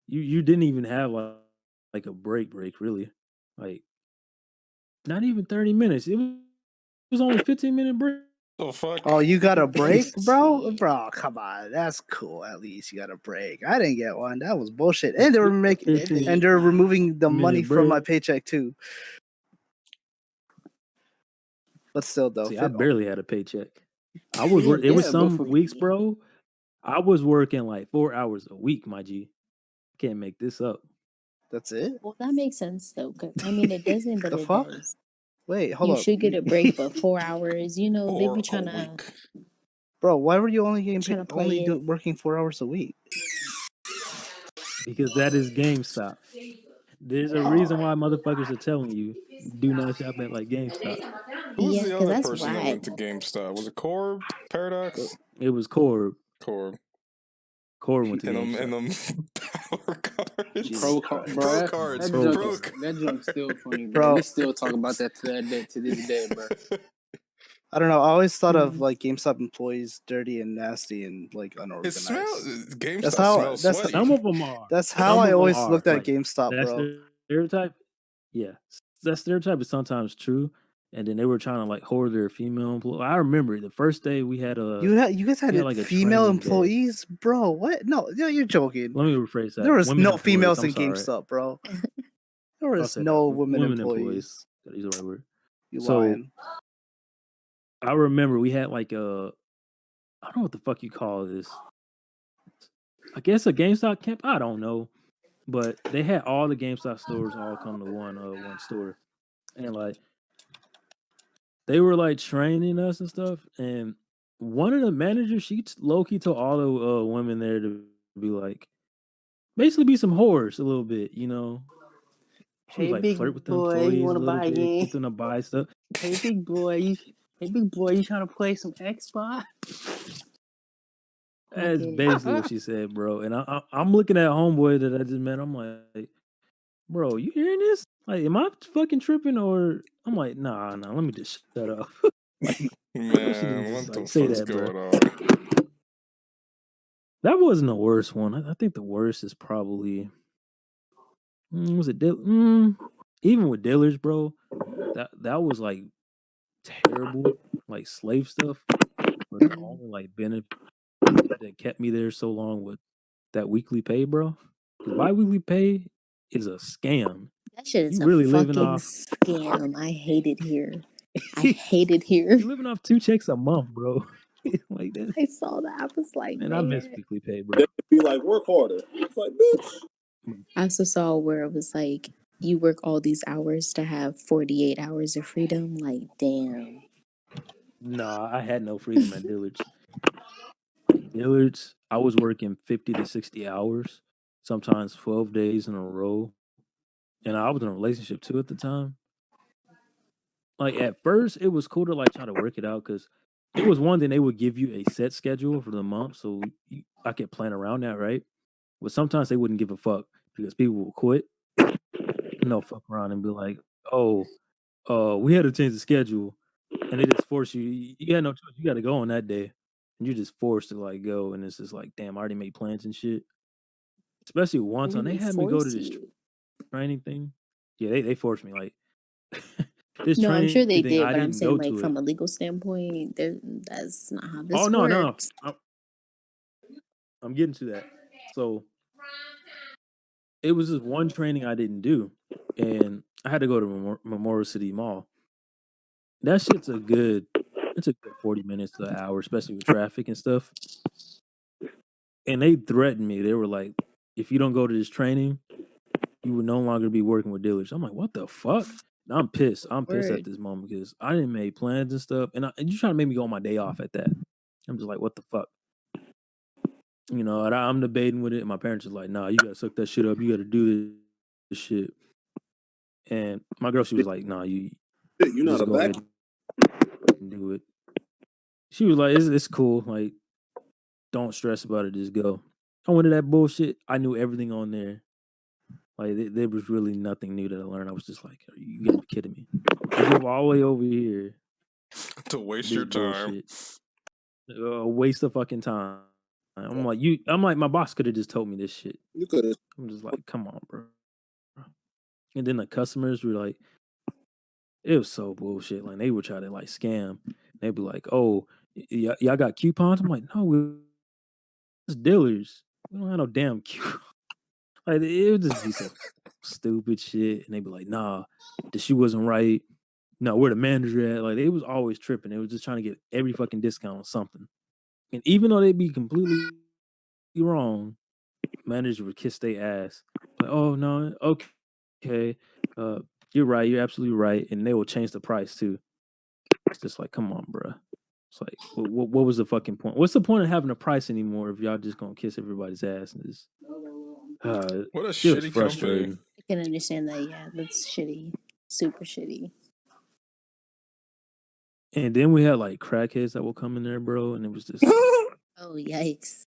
you didn't even have like a break really. Like not even 30 minutes. It was only 15-minute break. The fuck? Oh, you got a break, bro? Bro, come on. That's cool. At least you got a break. I didn't get one. That was bullshit. And they were making 15 and they're removing the money minute from my break. paycheck too. But still though, See, I barely had a paycheck. I was yeah, It was but some weeks, bro. I was working like 4 hours a week, my G. Can't make this up. That's it. Well, that makes sense though. 'Cause, I mean, it doesn't, but The it fuck? does. Wait, hold You up. should get a break, but 4 hours, they Or be a trying to week. Bro, why were you only getting Tryna play it. working 4 hours a week? Because that is GameStop. There's a reason why motherfuckers are telling you do not shop at like GameStop. Who's Yeah, the 'cause other that's person that whack. went to GameStop? Was it Corb? Paradox? It was Corb. Corb. Corb went to And GameStop. them power cards. Jesus Pro Christ. Pro cards. That Pro junk, cards. that junk's still funny, bro. Bro. We still talk about that to this day, bro. I don't know. I always thought of Mhm. like GameStop employees dirty and nasty and like It unorganized. smells. GameStop That's how- smells that's- sweaty. Some of them are. That's how Some I of 'em always are, looked at like, GameStop, that bro. stereotype. Yeah, that stereotype is sometimes true. And then they were trying to like hoard their female employees. I remember the first day we had a. You guys had we had, like, a female training day. employees, bro. What? No, you're joking. Let me rephrase that. There was Women no employees, females I'm in sorry. GameStop, bro. There I'll was say no that. women Women employees. That is the right word. You So- lying? I remember we had like a. I don't know what the fuck you call this. I guess a GameStop camp. I don't know, but they had all the GameStop stores all come to one store, and like they were like training us and stuff. And one of the managers, she low key told all the women there to be like, basically be some whores a little bit, you know. She was like flirt with the employees a little bit, get them to buy stuff. Hey, big boy, you trying to play some Xbox? That's Okay. basically what she said, bro. And I'm looking at homeboy that I just met. I'm like, bro, you hearing this? Like, am I fucking tripping or? I'm like, nah. Let me just shut up. Like, she didn't Man, just, what the like, say fuck's that, bro. going on? That wasn't the worst one. I think the worst is probably was it even with dealers, bro. That was like terrible, like slave stuff. But the only like benefit that kept me there so long was that weekly pay, bro. Because bi-weekly pay is a scam. That shit is You a really living fucking off. scam. I hate it here. I hate it here. You're living off 2 checks a month, bro. Like that. I saw that. I was like, And I miss man. weekly pay, bro. They be like, work harder. It's like, bitch. I also saw where it was like, you work all these hours to have 48 hours of freedom. Like, damn. Nah, I had no freedom at Dillard's. Like Dillard's, I was working 50 to 60 hours, sometimes 12 days in a row. And I was in a relationship too at the time. Like at first, it was cool to like try to work it out because it was one thing they would give you a set schedule for the month, so I could plan around that, right? But sometimes they wouldn't give a fuck because people will quit and they'll fuck around and be like, "Oh, we had to change the schedule," and they just force you. You got no choice. You got to go on that day, and you're just forced to like go. And it's just like, damn, I already made plans and shit. Especially one time they had me go to this training thing. Yeah, they forced me like this No, I'm training sure they thing. did, I but I'm didn't saying go like to from it. a legal standpoint, that's not how this Oh no, works. I'm getting to that. So it was just one training I didn't do, and I had to go to Memorial City Mall. That shit's it's a good 40 minutes to an hour, especially with traffic and stuff. And they threatened me. They were like, if you don't go to this training, you will no longer be working with dealers. I'm like, what the fuck? And I'm pissed. I'm pissed at Word. this moment because I didn't make plans and stuff. And you trying to make me go on my day off at that. I'm just like, what the fuck? You know, and I'm debating with it. And my parents are like, nah, you gotta suck that shit up. You gotta do this shit. And my girl, she was like, nah, you You're not just a go back. ahead and do it. She was like, it's cool. Like, don't stress about it. Just go. I went to that bullshit. I knew everything on there. Like, there was really nothing new that I learned. I was just like, you gotta be kidding me. I drove all the way over here. To waste This your time. bullshit. A waste of fucking time. I'm like, my boss could have just told me this shit. You could have. I'm just like, come on, bro. And then the customers were like, it was so bullshit. Like, they would try to like scam. They'd be like, oh, y'all got coupons? I'm like, no, it's dealers. We don't have no damn coupons. Like, it would just be some stupid shit. And they'd be like, nah, the shoe wasn't right. No, where the manager at? Like, it was always tripping. They was just trying to get every fucking discount on something. And even though they'd be completely wrong, manager would kiss their ass. Like, oh no, okay, you're right, you're absolutely right, and they will change the price too. It's just like, come on, bro. It's like, what was the fucking point? What's the point of having a price anymore if y'all just gonna kiss everybody's ass? And just, What a it was shitty company. frustrating. I can understand that. Yeah, that's shitty. Super shitty. And then we had like crackheads that will come in there, bro, and it was just Oh, yikes.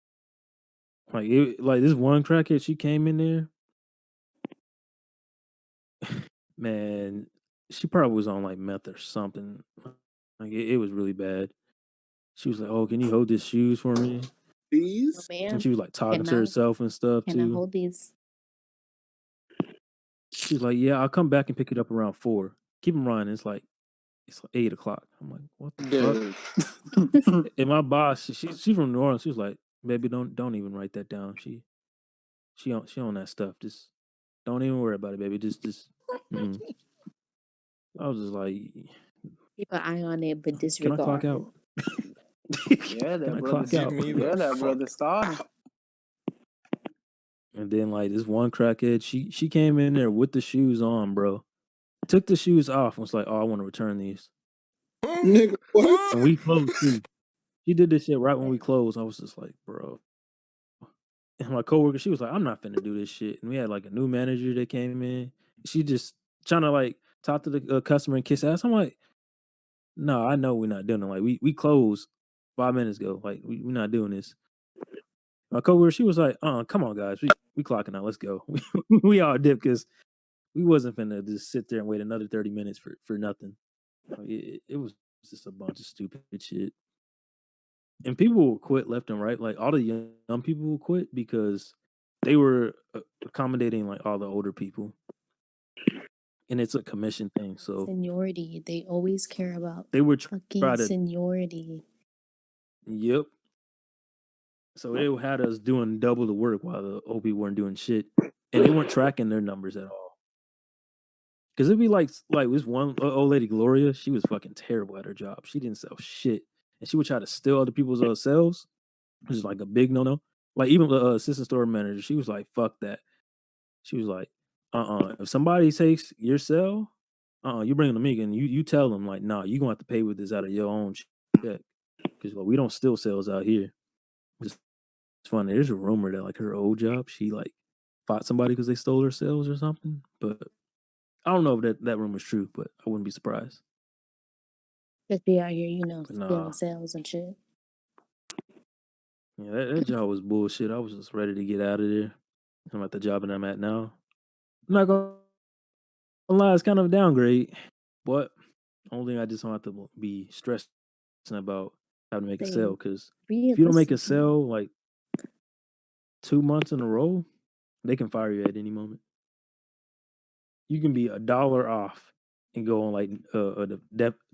like this one crackhead, she came in there. Man, she probably was on like meth or something. Like it was really bad. She was like, "Oh, can you hold these shoes for me?" No, These? And ma'am. she was like talking to Cannot. herself and stuff Can I too. hold these? She's like, "Yeah, I'll come back and pick it up around 4. Keep them running. It's like 8 o'clock." I'm like, "What the fuck?" And my boss, she's from New Orleans. She was like, "Baby, don't even write that down. She on that stuff. Just don't even worry about it, baby. Just." Mm-mm. I was just like, Keep an eye on it, but "Can I clock disregard. out?" Yeah, Can that I brother. clock out? Give me Yeah, the that fuck brother started. out. And then like this one crackhead, she came in there with the shoes on, bro. Took the shoes off and was like, "Oh, I want to return these." Nigga, what? And we closed too. She did this shit right when we closed. I was just like, bro. And my coworker, she was like, "I'm not finna do this shit." And we had like a new manager that came in. She just trying to like talk to the customer and kiss ass. I'm like, no, I know we're not doing it. Like we closed 5 minutes ago. Like we're not doing this. My coworker, she was like, come on, guys, we clocking out. Let's go." We all dipped because we wasn't finna just sit there and wait another 30 minutes for nothing. Like, it was just a bunch of stupid shit. And people will quit left and right. Like all the young people will quit because they were accommodating like all the older people, and it's a commission thing. So Seniority. They always care about they would try fucking to, seniority. yep. So they had us doing double the work while the old people weren't doing shit, and they weren't tracking their numbers at all. Because it'd be like this one old lady, Gloria. She was fucking terrible at her job. She didn't sell shit, and she would try to steal other people's sales, which is like a big no. Like even the assistant store manager, she was like, "Fuck that." She was like, if somebody takes your sale, you bring them to me and you tell them like, nah, you gonna have to pay with this out of your own check because we don't steal sales out here. It's funny. There's a rumor that like her old job, she like fought somebody because they stole her sales or something. But I don't know if that rumor's true, but I wouldn't be surprised. Just be out here, But nah, stealing sales and shit. yeah, that job was bullshit. I was just ready to get out of there. I'm at the job that I'm at now. I'm not gonna lie, it's kind of a downgrade, but only thing I just don't have to be stressed about having to make a sale because if you don't make a Realistically, sale like 2 months in a row, they can fire you at any moment. You can be $1 off and go on like a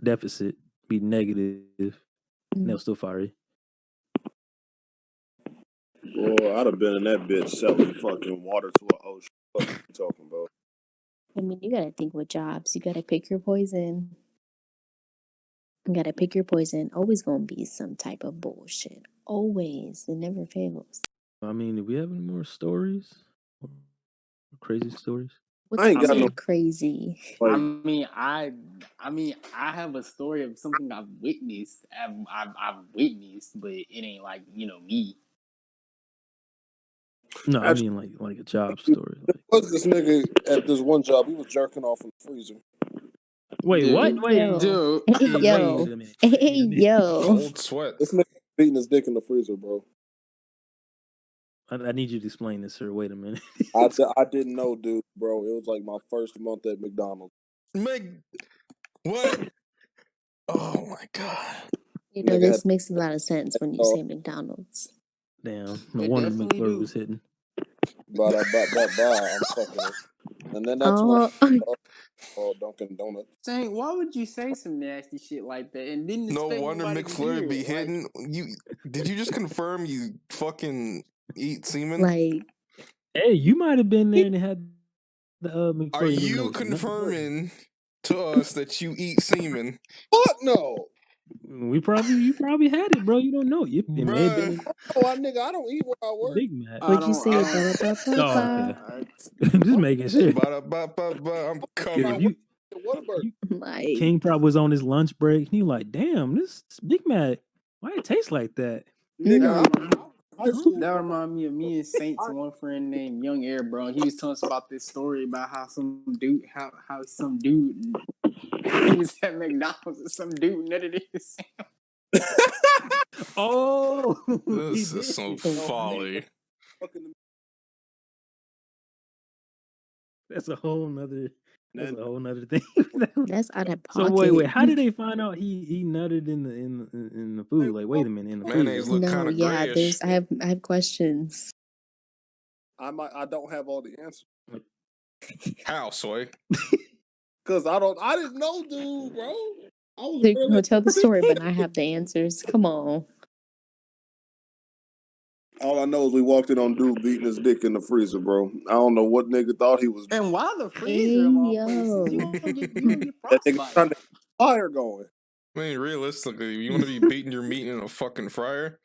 deficit, be negative, and they'll still fire you. Boy, I'd have been in that bitch selling fucking water to an ocean. What you talking about? I mean, you gotta think with jobs. You gotta pick your poison. You gotta pick your poison. Always gonna be some type of bullshit. Always. It never fails. I mean, do we have any more stories? Or crazy stories? What's I ain't got no considered crazy? I like. mean, I I have a story of something I've witnessed. I've witnessed, but it ain't like me. No, I Actually, mean like a job story. Like, was this nigga at this one job? He was jerking off in the freezer. wait, Dude, what? Wait, Yo. dude, Hey, yo. wait a minute. Hey, Wait a minute. yo. Cold sweat. This nigga beating his dick in the freezer, bro. I need you to explain this, sir. Wait a minute. I didn't know, dude, bro. It was like my first month at McDonald's. What? Oh my god. Nigga This had makes a lot of sense when you say McDonald's. Damn, no It wonder definitely McFlurry do. was hitting. I'm fucking it. And then that's when Dunkin' Donuts. Saying, why would you say some nasty shit like that and didn't No expect wonder nobody to McFlurry hear be it? hitting. Did you just confirm you fucking eat semen? Like, Hey, you might have been there and had the McFlurry. Are and didn't know you it was nothing but- confirming to us that you eat semen? Fuck no. You probably had it, bro. You don't know. It may have been Oh, nigga, I don't eat where I work. Big Mac. What'd you say? Oh, okay. Just making sure. I'm coming. If you, Whataburger. Like, King probably was on his lunch break. And he like, damn, this Big Mac, why it tastes like that? Nigga, mm. high school. That remind me of me and Saints and one friend named Young Air, bro. He was telling us about this story about how some dude he was at McDonald's and some dude nutted his Oh, This is some folly. That's a whole nother thing. That's out of So pocket. wait, how did they find out he nutted in the food? Like, wait a minute, in the Mayonnaise freezer. look No, kind of yeah, grayish. I have questions. I don't have all the answers. How, Soy? Cause I didn't know, dude, bro. I was They're really gonna tell the story, but I have the answers. Come on. All I know is we walked in on dude beating his dick in the freezer, bro. I don't know what nigga thought he was. And why the freezer of all places? You gonna get That nigga frostbite. trying to get fire going. I mean, realistically, you want to be beating your meat in a fucking fryer?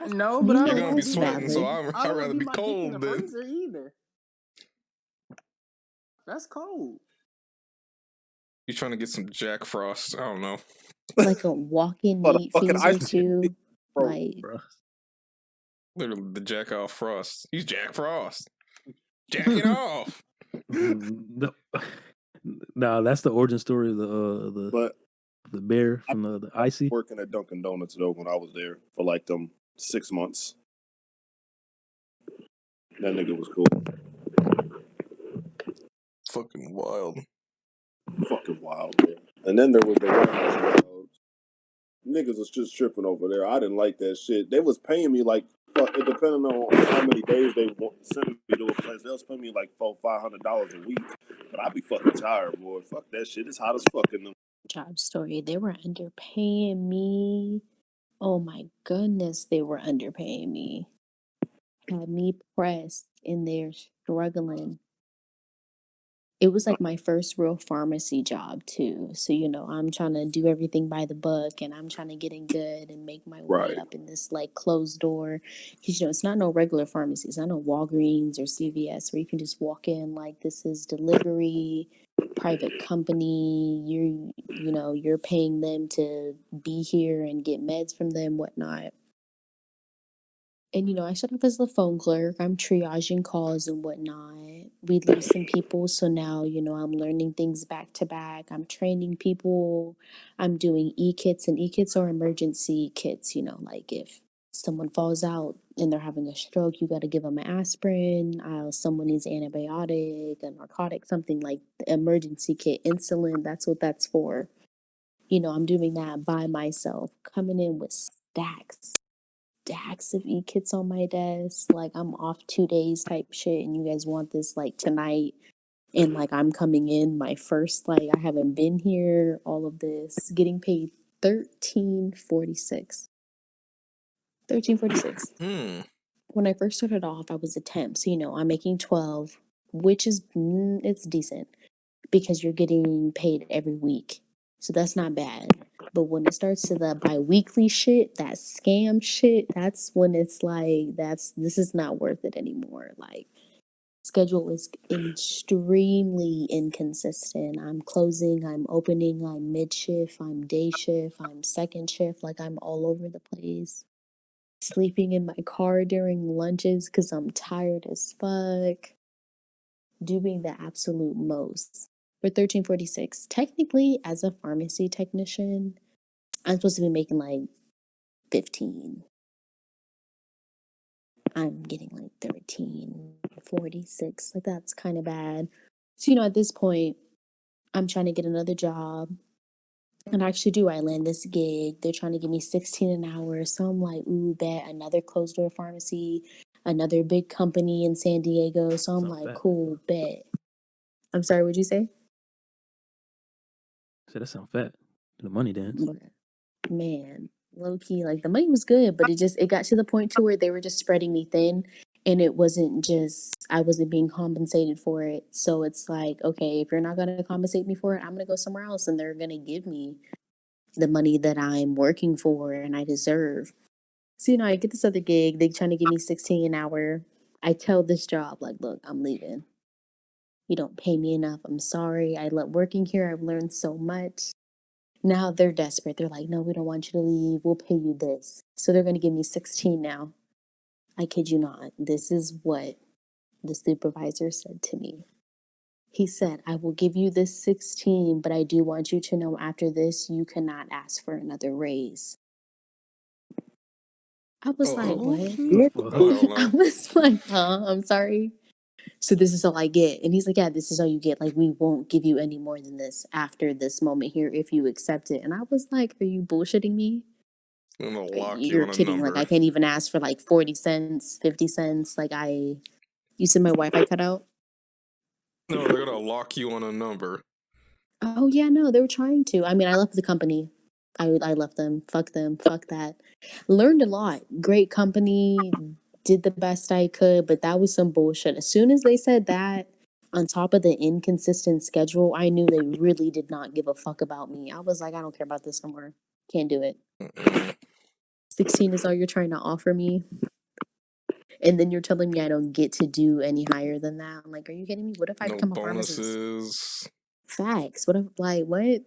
No, but I You're don't gonna want be to sweating, so I I'd don't rather want be my dick in cold the than. freezer either. That's cold. You trying to get some Jack Frost? I don't know. Like a walk-in But a meat fucking freezer ice too. bro. Like, Bro. Literally the Jack off Frost. He's Jack Frost. Jacking off. No, that's the origin story of But the bear from the icy. working at Dunkin' Donuts though when I was there for like them 6 months. That nigga was cool. Fucking wild. Fucking wild, bro. And then there was the warehouse dogs. Niggas was just tripping over there. I didn't like that shit. They was paying me like, it depending on how many days they sent me to a place. They was paying me like $500 a week. But I be fucking tired, boy. Fuck that shit. It's hot as fuck in them. job story. They were underpaying me. Oh my goodness, they were underpaying me. Had me pressed in there struggling. It was like my first real pharmacy job too. So, I'm trying to do everything by the book and I'm trying to get in good and make my way Right. up in this like closed door. Because, it's not no regular pharmacy. It's not no Walgreens or CVS where you can just walk in like this is delivery, private company. You're paying them to be here and get meds from them, whatnot. And, I started off as a phone clerk. I'm triaging calls and whatnot. We lose some people. So now, I'm learning things back to back. I'm training people. I'm doing e-kits, and e-kits are emergency kits, like if someone falls out and they're having a stroke, you got to give them an aspirin. Someone needs antibiotic, a narcotic, something like the emergency kit, insulin. That's what that's for. I'm doing that by myself, coming in with stacks of e-kits on my desk. Like I'm off 2 days type shit and you guys want this like tonight. And like I'm coming in my first, like I haven't been here, all of this, getting paid $13.46. $13.46. When I first started off, I was a temp. So, I'm making 12, which is, it's decent because you're getting paid every week. So that's not bad. But when it starts to the bi-weekly shit, that scam shit, that's when it's like, this is not worth it anymore. Like, schedule is extremely inconsistent. I'm closing, I'm opening, I'm mid-shift, I'm day shift, I'm second shift. Like, I'm all over the place. Sleeping in my car during lunches because I'm tired as fuck. Doing the absolute most. For $13.46. Technically, as a pharmacy technician, I'm supposed to be making like 15. I'm getting like 13.46. Like that's kind of bad. So, at this point, I'm trying to get another job. And actually I land this gig. They're trying to give me 16 an hour. So I'm like, ooh, bet another closed door pharmacy, another big company in San Diego. So I'm like, cool, bet. I'm sorry, what'd you say? So that sounds fat. The money dance. Man, low key, like the money was good, but it got to the point to where they were just spreading me thin. And it wasn't just, I wasn't being compensated for it. So it's like, okay, if you're not going to compensate me for it, I'm going to go somewhere else and they're going to give me the money that I'm working for and I deserve. So, I get this other gig. They trying to give me 16 an hour. I tell this job, like, look, I'm leaving. You don't pay me enough. I'm sorry. I love working here. I've learned so much. Now they're desperate. They're like, no, we don't want you to leave. We'll pay you this. So they're going to give me 16 now. I kid you not. This is what the supervisor said to me. He said, I will give you this 16, but I do want you to know after this, you cannot ask for another raise. I was like, what? Hell I no. was like, I'm sorry. So this is all I get. And he's like, yeah, this is all you get. Like, we won't give you any more than this after this moment here if you accept it. And I was like, are you bullshitting me? I'm gonna lock you You're on a kidding. Like, number. I can't even ask for like 40 cents, 50 cents. Like, you said my Wi-Fi cut out? No, they're gonna lock you on a number. Oh, yeah, no, they were trying to. I mean, I left the company. I left them. Fuck them. Fuck that. Learned a lot. Great company. Did the best I could, but that was some bullshit. As soon as they said that, on top of the inconsistent schedule, I knew they really did not give a fuck about me. I was like, I don't care about this no more. Can't do it. Mm-mm. 16 is all you're trying to offer me. And then you're telling me I don't get to do any higher than that. I'm like, are you kidding me? What if I No become a pharmacist? bonuses. Facts. What if, like, what?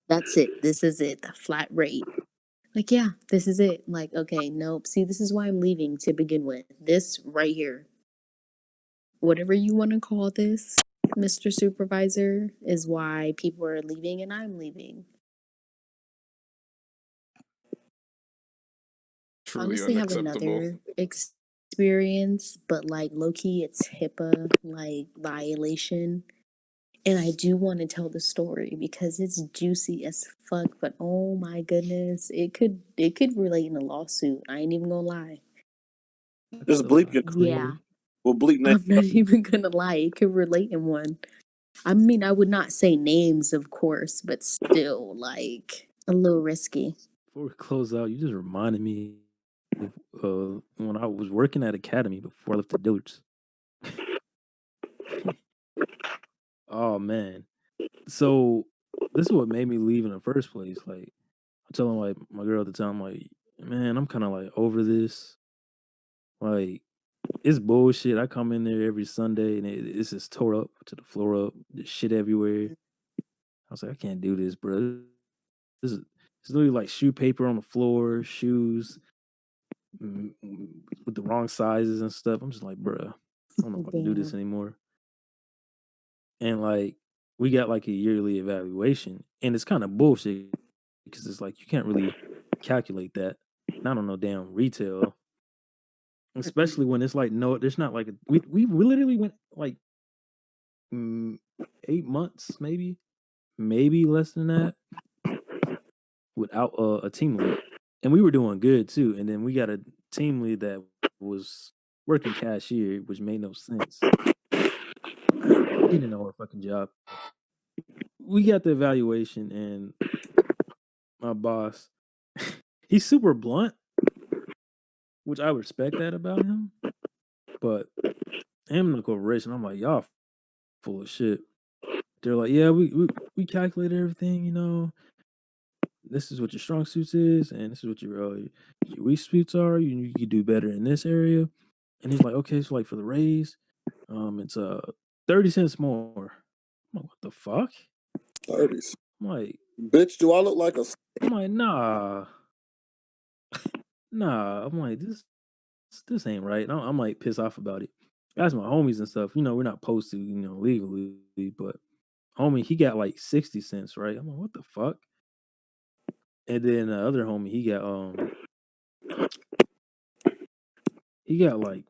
That's it. This is it. The flat rate. Like, yeah, this is it. Like, okay, nope. See, this is why I'm leaving to begin with. This right here. Whatever you want to call this, Mr. Supervisor, is why people are leaving and I'm leaving. Truly Honestly, have unacceptable. another experience, but like low key, it's HIPAA like violation. And I do want to tell the story because it's juicy as fuck. But oh my goodness, it could relate in a lawsuit. I ain't even gonna lie. Just bleep your. Yeah, We'll bleep next. I'm not even gonna lie. It could relate in one. I mean, I would not say names, of course, but still, like a little risky. Before we close out, you just reminded me of when I was working at Academy before I left the Dillards. Oh man. So this is what made me leave in the first place. Like I'm telling like my girl at the time, like, man, I'm kind of like over this. Like it's bullshit. I come in there every Sunday and it's just tore up to the floor up. There's shit everywhere. I was like, I can't do this, bro. This is it's literally like shoe paper on the floor, shoes with the wrong sizes and stuff. I'm just like, bruh, I don't know if I can do this Damn. anymore. And like, we got like a yearly evaluation, and it's kind of bullshit because it's like you can't really calculate that. Not on no damn retail, especially when it's like no, there's not like we literally went like 8 months, maybe less than that, without a team lead, and we were doing good too. And then we got a team lead that was working cashier, which made no sense. She didn't know her fucking job. We got the evaluation, and my boss, he's super blunt, which I respect that about him. But him in the corporation, I'm like, y'all full of shit. They're like, yeah, we calculate everything, This is what your strong suits is, and this is what your weak suits are. You can do better in this area. And he's like, okay, so like for the raise, it's 30 cents more. I'm like, what the fuck? 30s. I'm like, Bitch, do I look like a. nah. Nah. I'm like, this ain't right. I'm like pissed off about it. That's my homies and stuff. We're not supposed to, legally, but homie, he got like 60 cents, right? I'm like, what the fuck? And then the other homie, he got like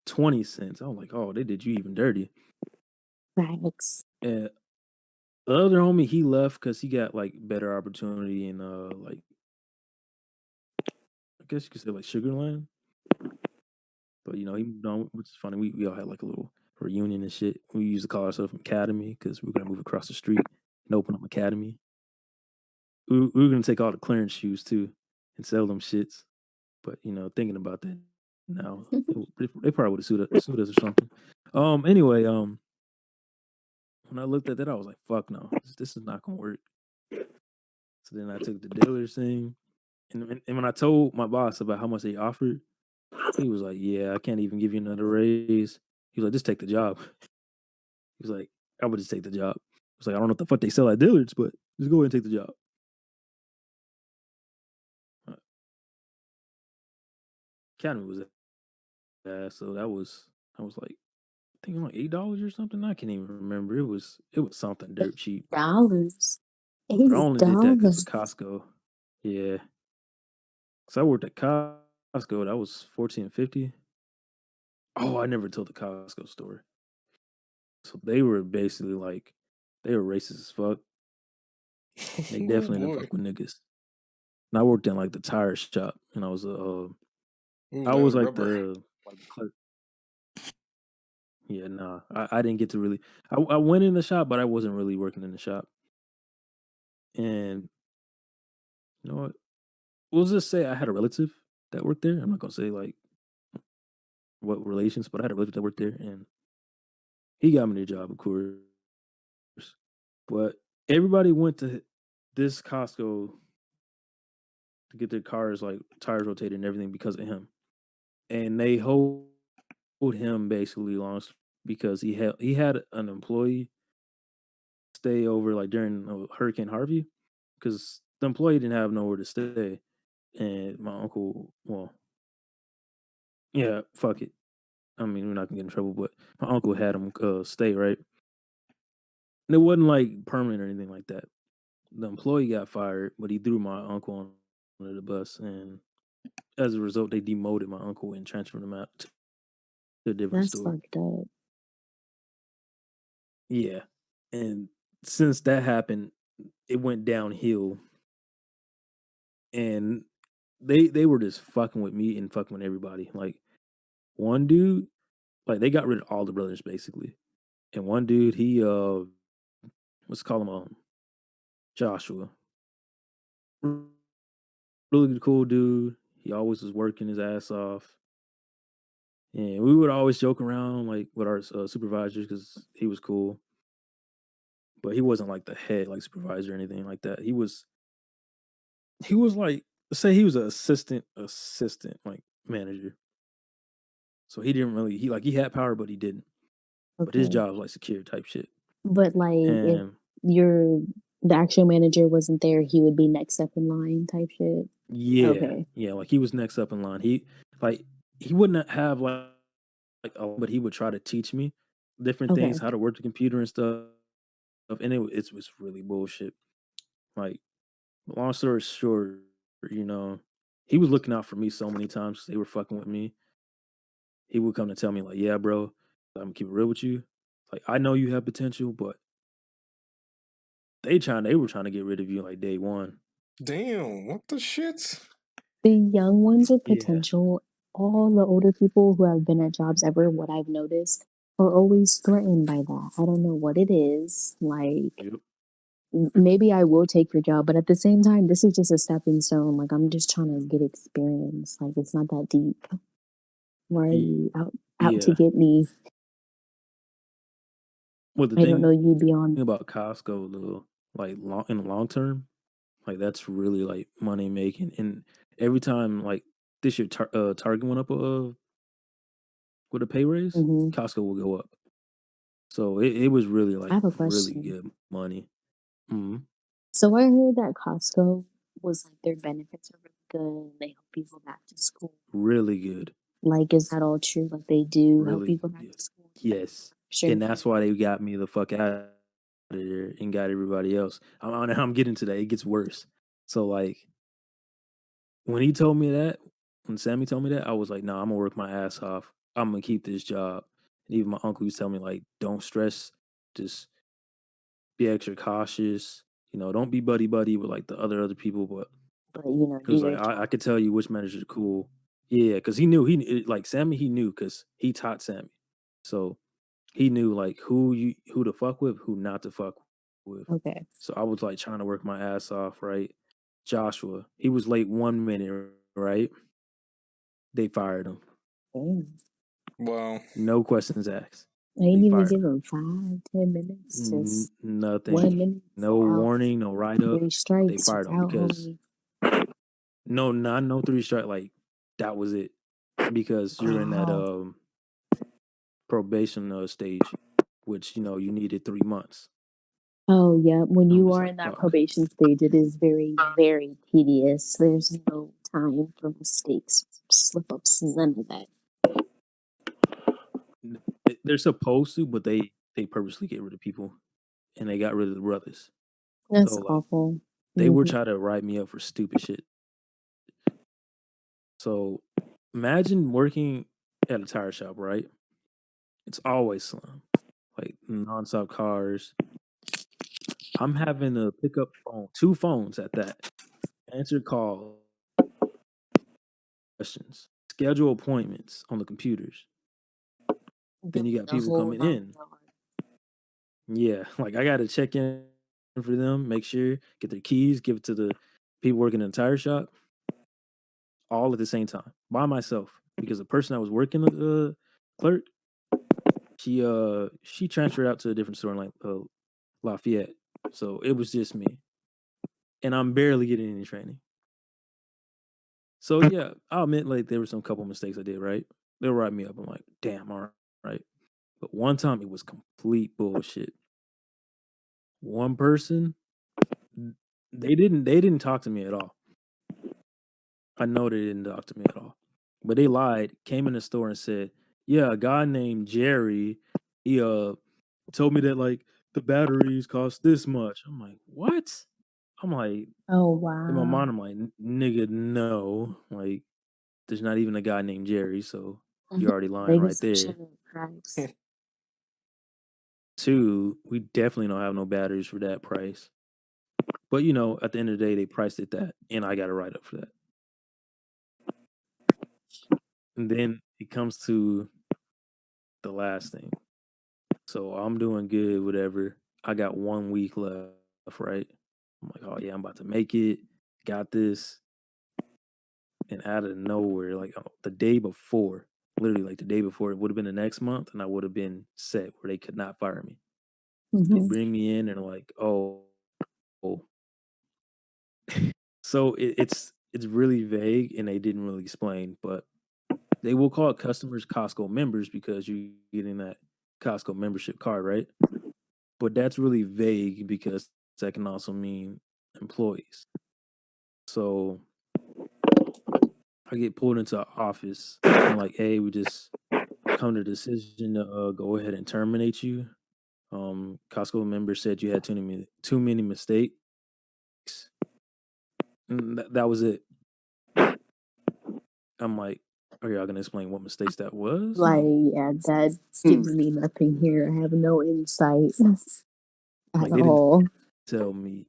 20 cents. I was like, oh, they did you even dirty. Thanks. And the other homie, he left because he got like better opportunity in like I guess you could say like Sugarland. But he moved on, which is funny. We all had like a little reunion and shit. We used to call ourselves Academy because we were gonna move across the street and open up Academy. We were gonna take all the clearance shoes too and sell them shits. But thinking about that No, they probably would have sued us or something. Anyway, when I looked at that, I was like, "Fuck no, this is not gonna work." So then I took the dealer's thing, and when I told my boss about how much they offered, he was like, "Yeah, I can't even give you another raise." He was like, "Just take the job." He was like, "I would just take the job." I was like, "I don't know what the fuck they sell at Dillard's, but just go ahead and take the job." Uh, Academy was so that was like I think like $8 or something. I can't even remember. It was something dirt cheap. Dollars. But I $8. only did that because of Costco. Yeah, because I worked at Costco. That was 14.50. Oh, I never told the Costco story. So they were basically like they were racist as fuck. They Oh definitely didn't boy. fuck with niggas. And I worked in like the tire shop, and Ooh, I that was rubber. like the clerk. Yeah, nah, I didn't get to really. I went in the shop, but I wasn't really working in the shop. And you know what? We'll just say I had a relative that worked there. I'm not gonna say like what relations, but I had a relative that worked there, and he got me the job, of course. But everybody went to this Costco to get their cars like tires rotated and everything because of him, and they hold him basically lost because he had an employee stay over like during Hurricane Harvey because the employee didn't have nowhere to stay, and my uncle, well, yeah, fuck it. I mean, we're not gonna get in trouble, but my uncle had him stay right, and it wasn't like permanent or anything like that. The employee got fired, but he threw my uncle on under the bus, and as a result, they demoted my uncle and transferred him out to a different That's store. fucked up. Yeah, and since that happened, it went downhill, and they were just fucking with me and fucking with everybody. Like one dude, like they got rid of all the brothers basically, and one dude, he let's call him Joshua, really cool dude. He always was working his ass off, and we would always joke around like with our supervisors because he was cool, but he wasn't like the head like supervisor or anything like that. He was like say he was an assistant like manager. So he didn't really he had power, but he didn't. But his Okay. job was like secure type shit. But like if And your the actual manager wasn't there, he would be next up in line type shit. yeah, Okay. yeah, like he was next up in line. Like he wouldn't have but he would try to teach me different things, Okay. how to work the computer and stuff. And it was really bullshit. Like long story short, you know, he was looking out for me so many times 'cause they were fucking with me. He would come to tell me like, "Yeah, bro, I'm gonna keep it real with you. Like I know you have potential, but they were trying to get rid of you like day one." Damn, what the shit? The young ones with Yeah. potential, all the older people who have been at jobs ever, what I've noticed, are always threatened by that. I don't know what it is. Like, Yep. maybe I will take your job, but at the same time, this is just a stepping stone. Like, I'm just trying to get experience. Like, it's not that deep. Why are Y- you out to Yeah. get me? Well, the I don't know thing you beyond. about Costco, though, like in the long term, like that's really like money making. And every time like this year, Target went up with a pay raise, Hmm. Costco will go up. So it was really I like have a really question. good money. Hmm. So I heard that Costco was like their benefits are really good and they help people back to school. Really good. Like, is that all true? Like, they do help Really people back good. to school? Yes. Sure. And that's why they got me the fuck out of there and got everybody else. I'm getting to that. It gets worse. So like when he told me that, when Sammy told me that, I was like, "No, nah, I'm gonna work my ass off. I'm gonna keep this job." And even my uncle was telling me like, "Don't stress. Just be extra cautious. You know, don't be buddy buddy with like the other people." But But, you know, it do was like your job. I could tell you which managers are cool. Yeah, because like Sammy. He knew because he taught Sammy, so he knew like who to fuck with, who not to fuck with. Okay. So I was like trying to work my ass off, right? Joshua, he was late 1 minute, right? They fired him. Damn. Wow. No questions asked. I ain't They even fired give them 5-10 minutes. Just nothing. 1 minute. No out. warning, no write up. 3 strikes. They fired him out, because homie. no 3 strike. Like that was it, because you're in that Wow. probation stage, which you needed 3 months. Oh, yeah. When I'm you just are like, in that fuck. probation stage, it is very, very tedious. There's no time for mistakes, slip ups, none of that. They're supposed to, but they purposely get rid of people, and they got rid of the brothers. That's So like awful. they were Mhm. trying to write me up for stupid shit. So imagine working at a tire shop, right? It's always slim, like nonstop cars. I'm having to pick up 2 phones at that, answer calls, questions, schedule appointments on the computers. Then you got The people whole coming 9 in. yards. Yeah, like I got to check in for them, make sure, get their keys, give it to the people working in the tire shop, all at the same time by myself, because the person that was working the clerk, she transferred out to a different store in like Lafayette, so it was just me, and I'm barely getting any training. So yeah, I'll admit like there were some couple mistakes I did. Right, they'll write me up. I'm like, damn, all right. But one time it was complete bullshit. One person, they didn't talk to me at all. I know they didn't talk to me at all, but they lied. Came in the store and said, "Yeah, a guy named Jerry, he told me that like the batteries cost this much." I'm like, "What?" I'm like, Oh, in my wow. mind, I'm like, "Nigga, no, like, there's not even a guy named Jerry, so you're already lying right there." Price. 2, we definitely don't have no batteries for that price. But at the end of the day, they priced it that, and I got to write up for that. And then it comes to the last thing. So I'm doing good, whatever. I got 1 week left, right? I'm like, oh yeah, I'm about to make it. Got this. And out of nowhere, like the day before, literally like the day before, it would have been the next month, and I would have been set where they could not fire me. They Mhm. bring me in and are like, oh. So it's really vague, and they didn't really explain, but they will call it customers Costco members because you're getting that Costco membership card, right? But that's really vague because that can also mean employees. So I get pulled into an office and like, hey, we just come to the decision to go ahead and terminate you. Costco member said you had too many mistakes. And that was it. I'm like, are y'all gonna explain what mistakes that was? Like, yeah, that gives me nothing here. I have no insight at Like they didn't all. tell me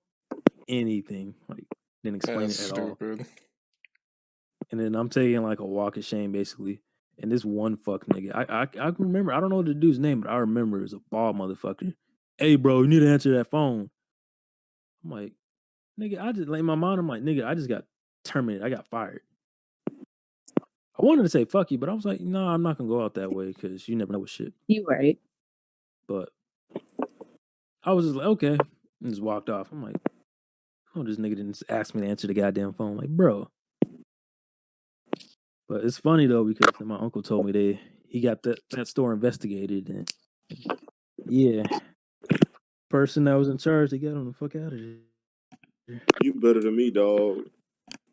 anything. Like didn't explain That's it at all. stupid. And then I'm taking like a walk of shame basically. And this one fuck nigga, I can remember. I don't know the dude's name, but I remember it was a bald motherfucker. Hey, bro, you need to answer that phone. I'm like, nigga, I just like in my mind. I'm like, nigga, I just got terminated. I got fired. I wanted to say fuck you, but I was like, no, I'm not gonna go out that way because you never know what shit. You right. But I was just like, okay, and just walked off. I'm like, oh, this nigga didn't just ask me to answer the goddamn phone. Like, bro. But it's funny though because my uncle told me he got that store investigated, and yeah, person that was in charge, they got him the fuck out of there. You better than me, dog.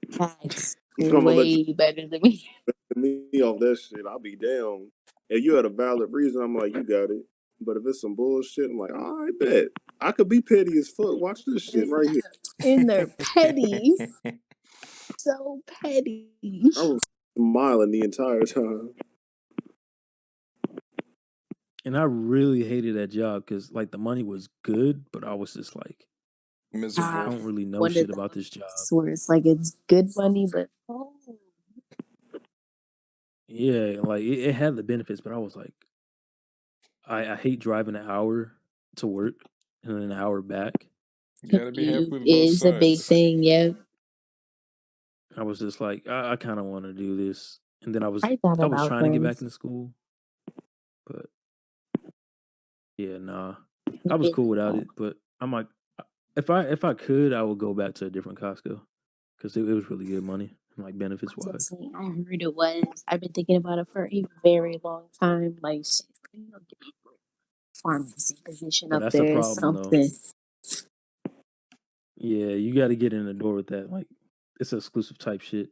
That's I'm gonna let you way better than me. get me off that shit. I'll be down. If you had a valid reason, I'm like, you got it. But if it's some bullshit, I'm like, all right, bet. I could be petty as fuck. Watch this shit right here. And they're petty. So petty. I was smiling the entire time. And I really hated that job because like the money was good, but I was just like, I Miserable. don't really know One of shit about this those job. where it's like it's good money, but Yeah, like it had the benefits, but I was like, I hate driving an hour to work and then an hour back. You gotta be happy commute with both is a big sides. thing. Yeah. I was just like, I kind of want to do this And then I was I thought about trying to get back this. into school, but yeah, nah, I was cool without it. But I'm like, if I could, I would go back to a different Costco because it was really good money and like benefits wise. I heard it was. I've been thinking about it for a very long time. Like, shit, you know, get a pharmacy position But up that's the there or problem, though. something. Yeah, you got to get in the door with that. Like, it's exclusive type shit.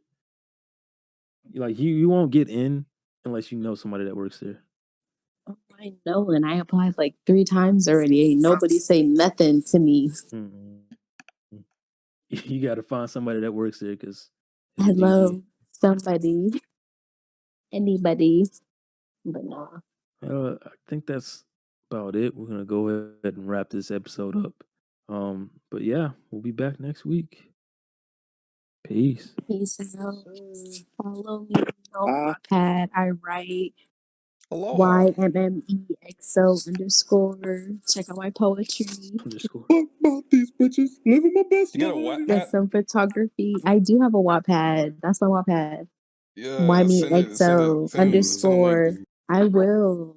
Like you won't get in unless you know somebody that works there. Oh, I know, and I applied like 3 times already. Ain't nobody say nothing to me. Mm-mm. You got to find somebody that works there because it's Hello, dingy. somebody, anybody, but no. I think that's about it. We're gonna go ahead and wrap this episode up. But yeah, we'll be back next week. Peace. Peace out. Follow me on Ah. Wattpad. I write Aloha. YMMEXO_. Check out my poetry. Underscore. Fuck about these bitches. Living my best You got a life. what? There's some photography. I do have a Wattpad. That's my Wattpad. Yeah, send it. YMEXO_. Send me a link. I will.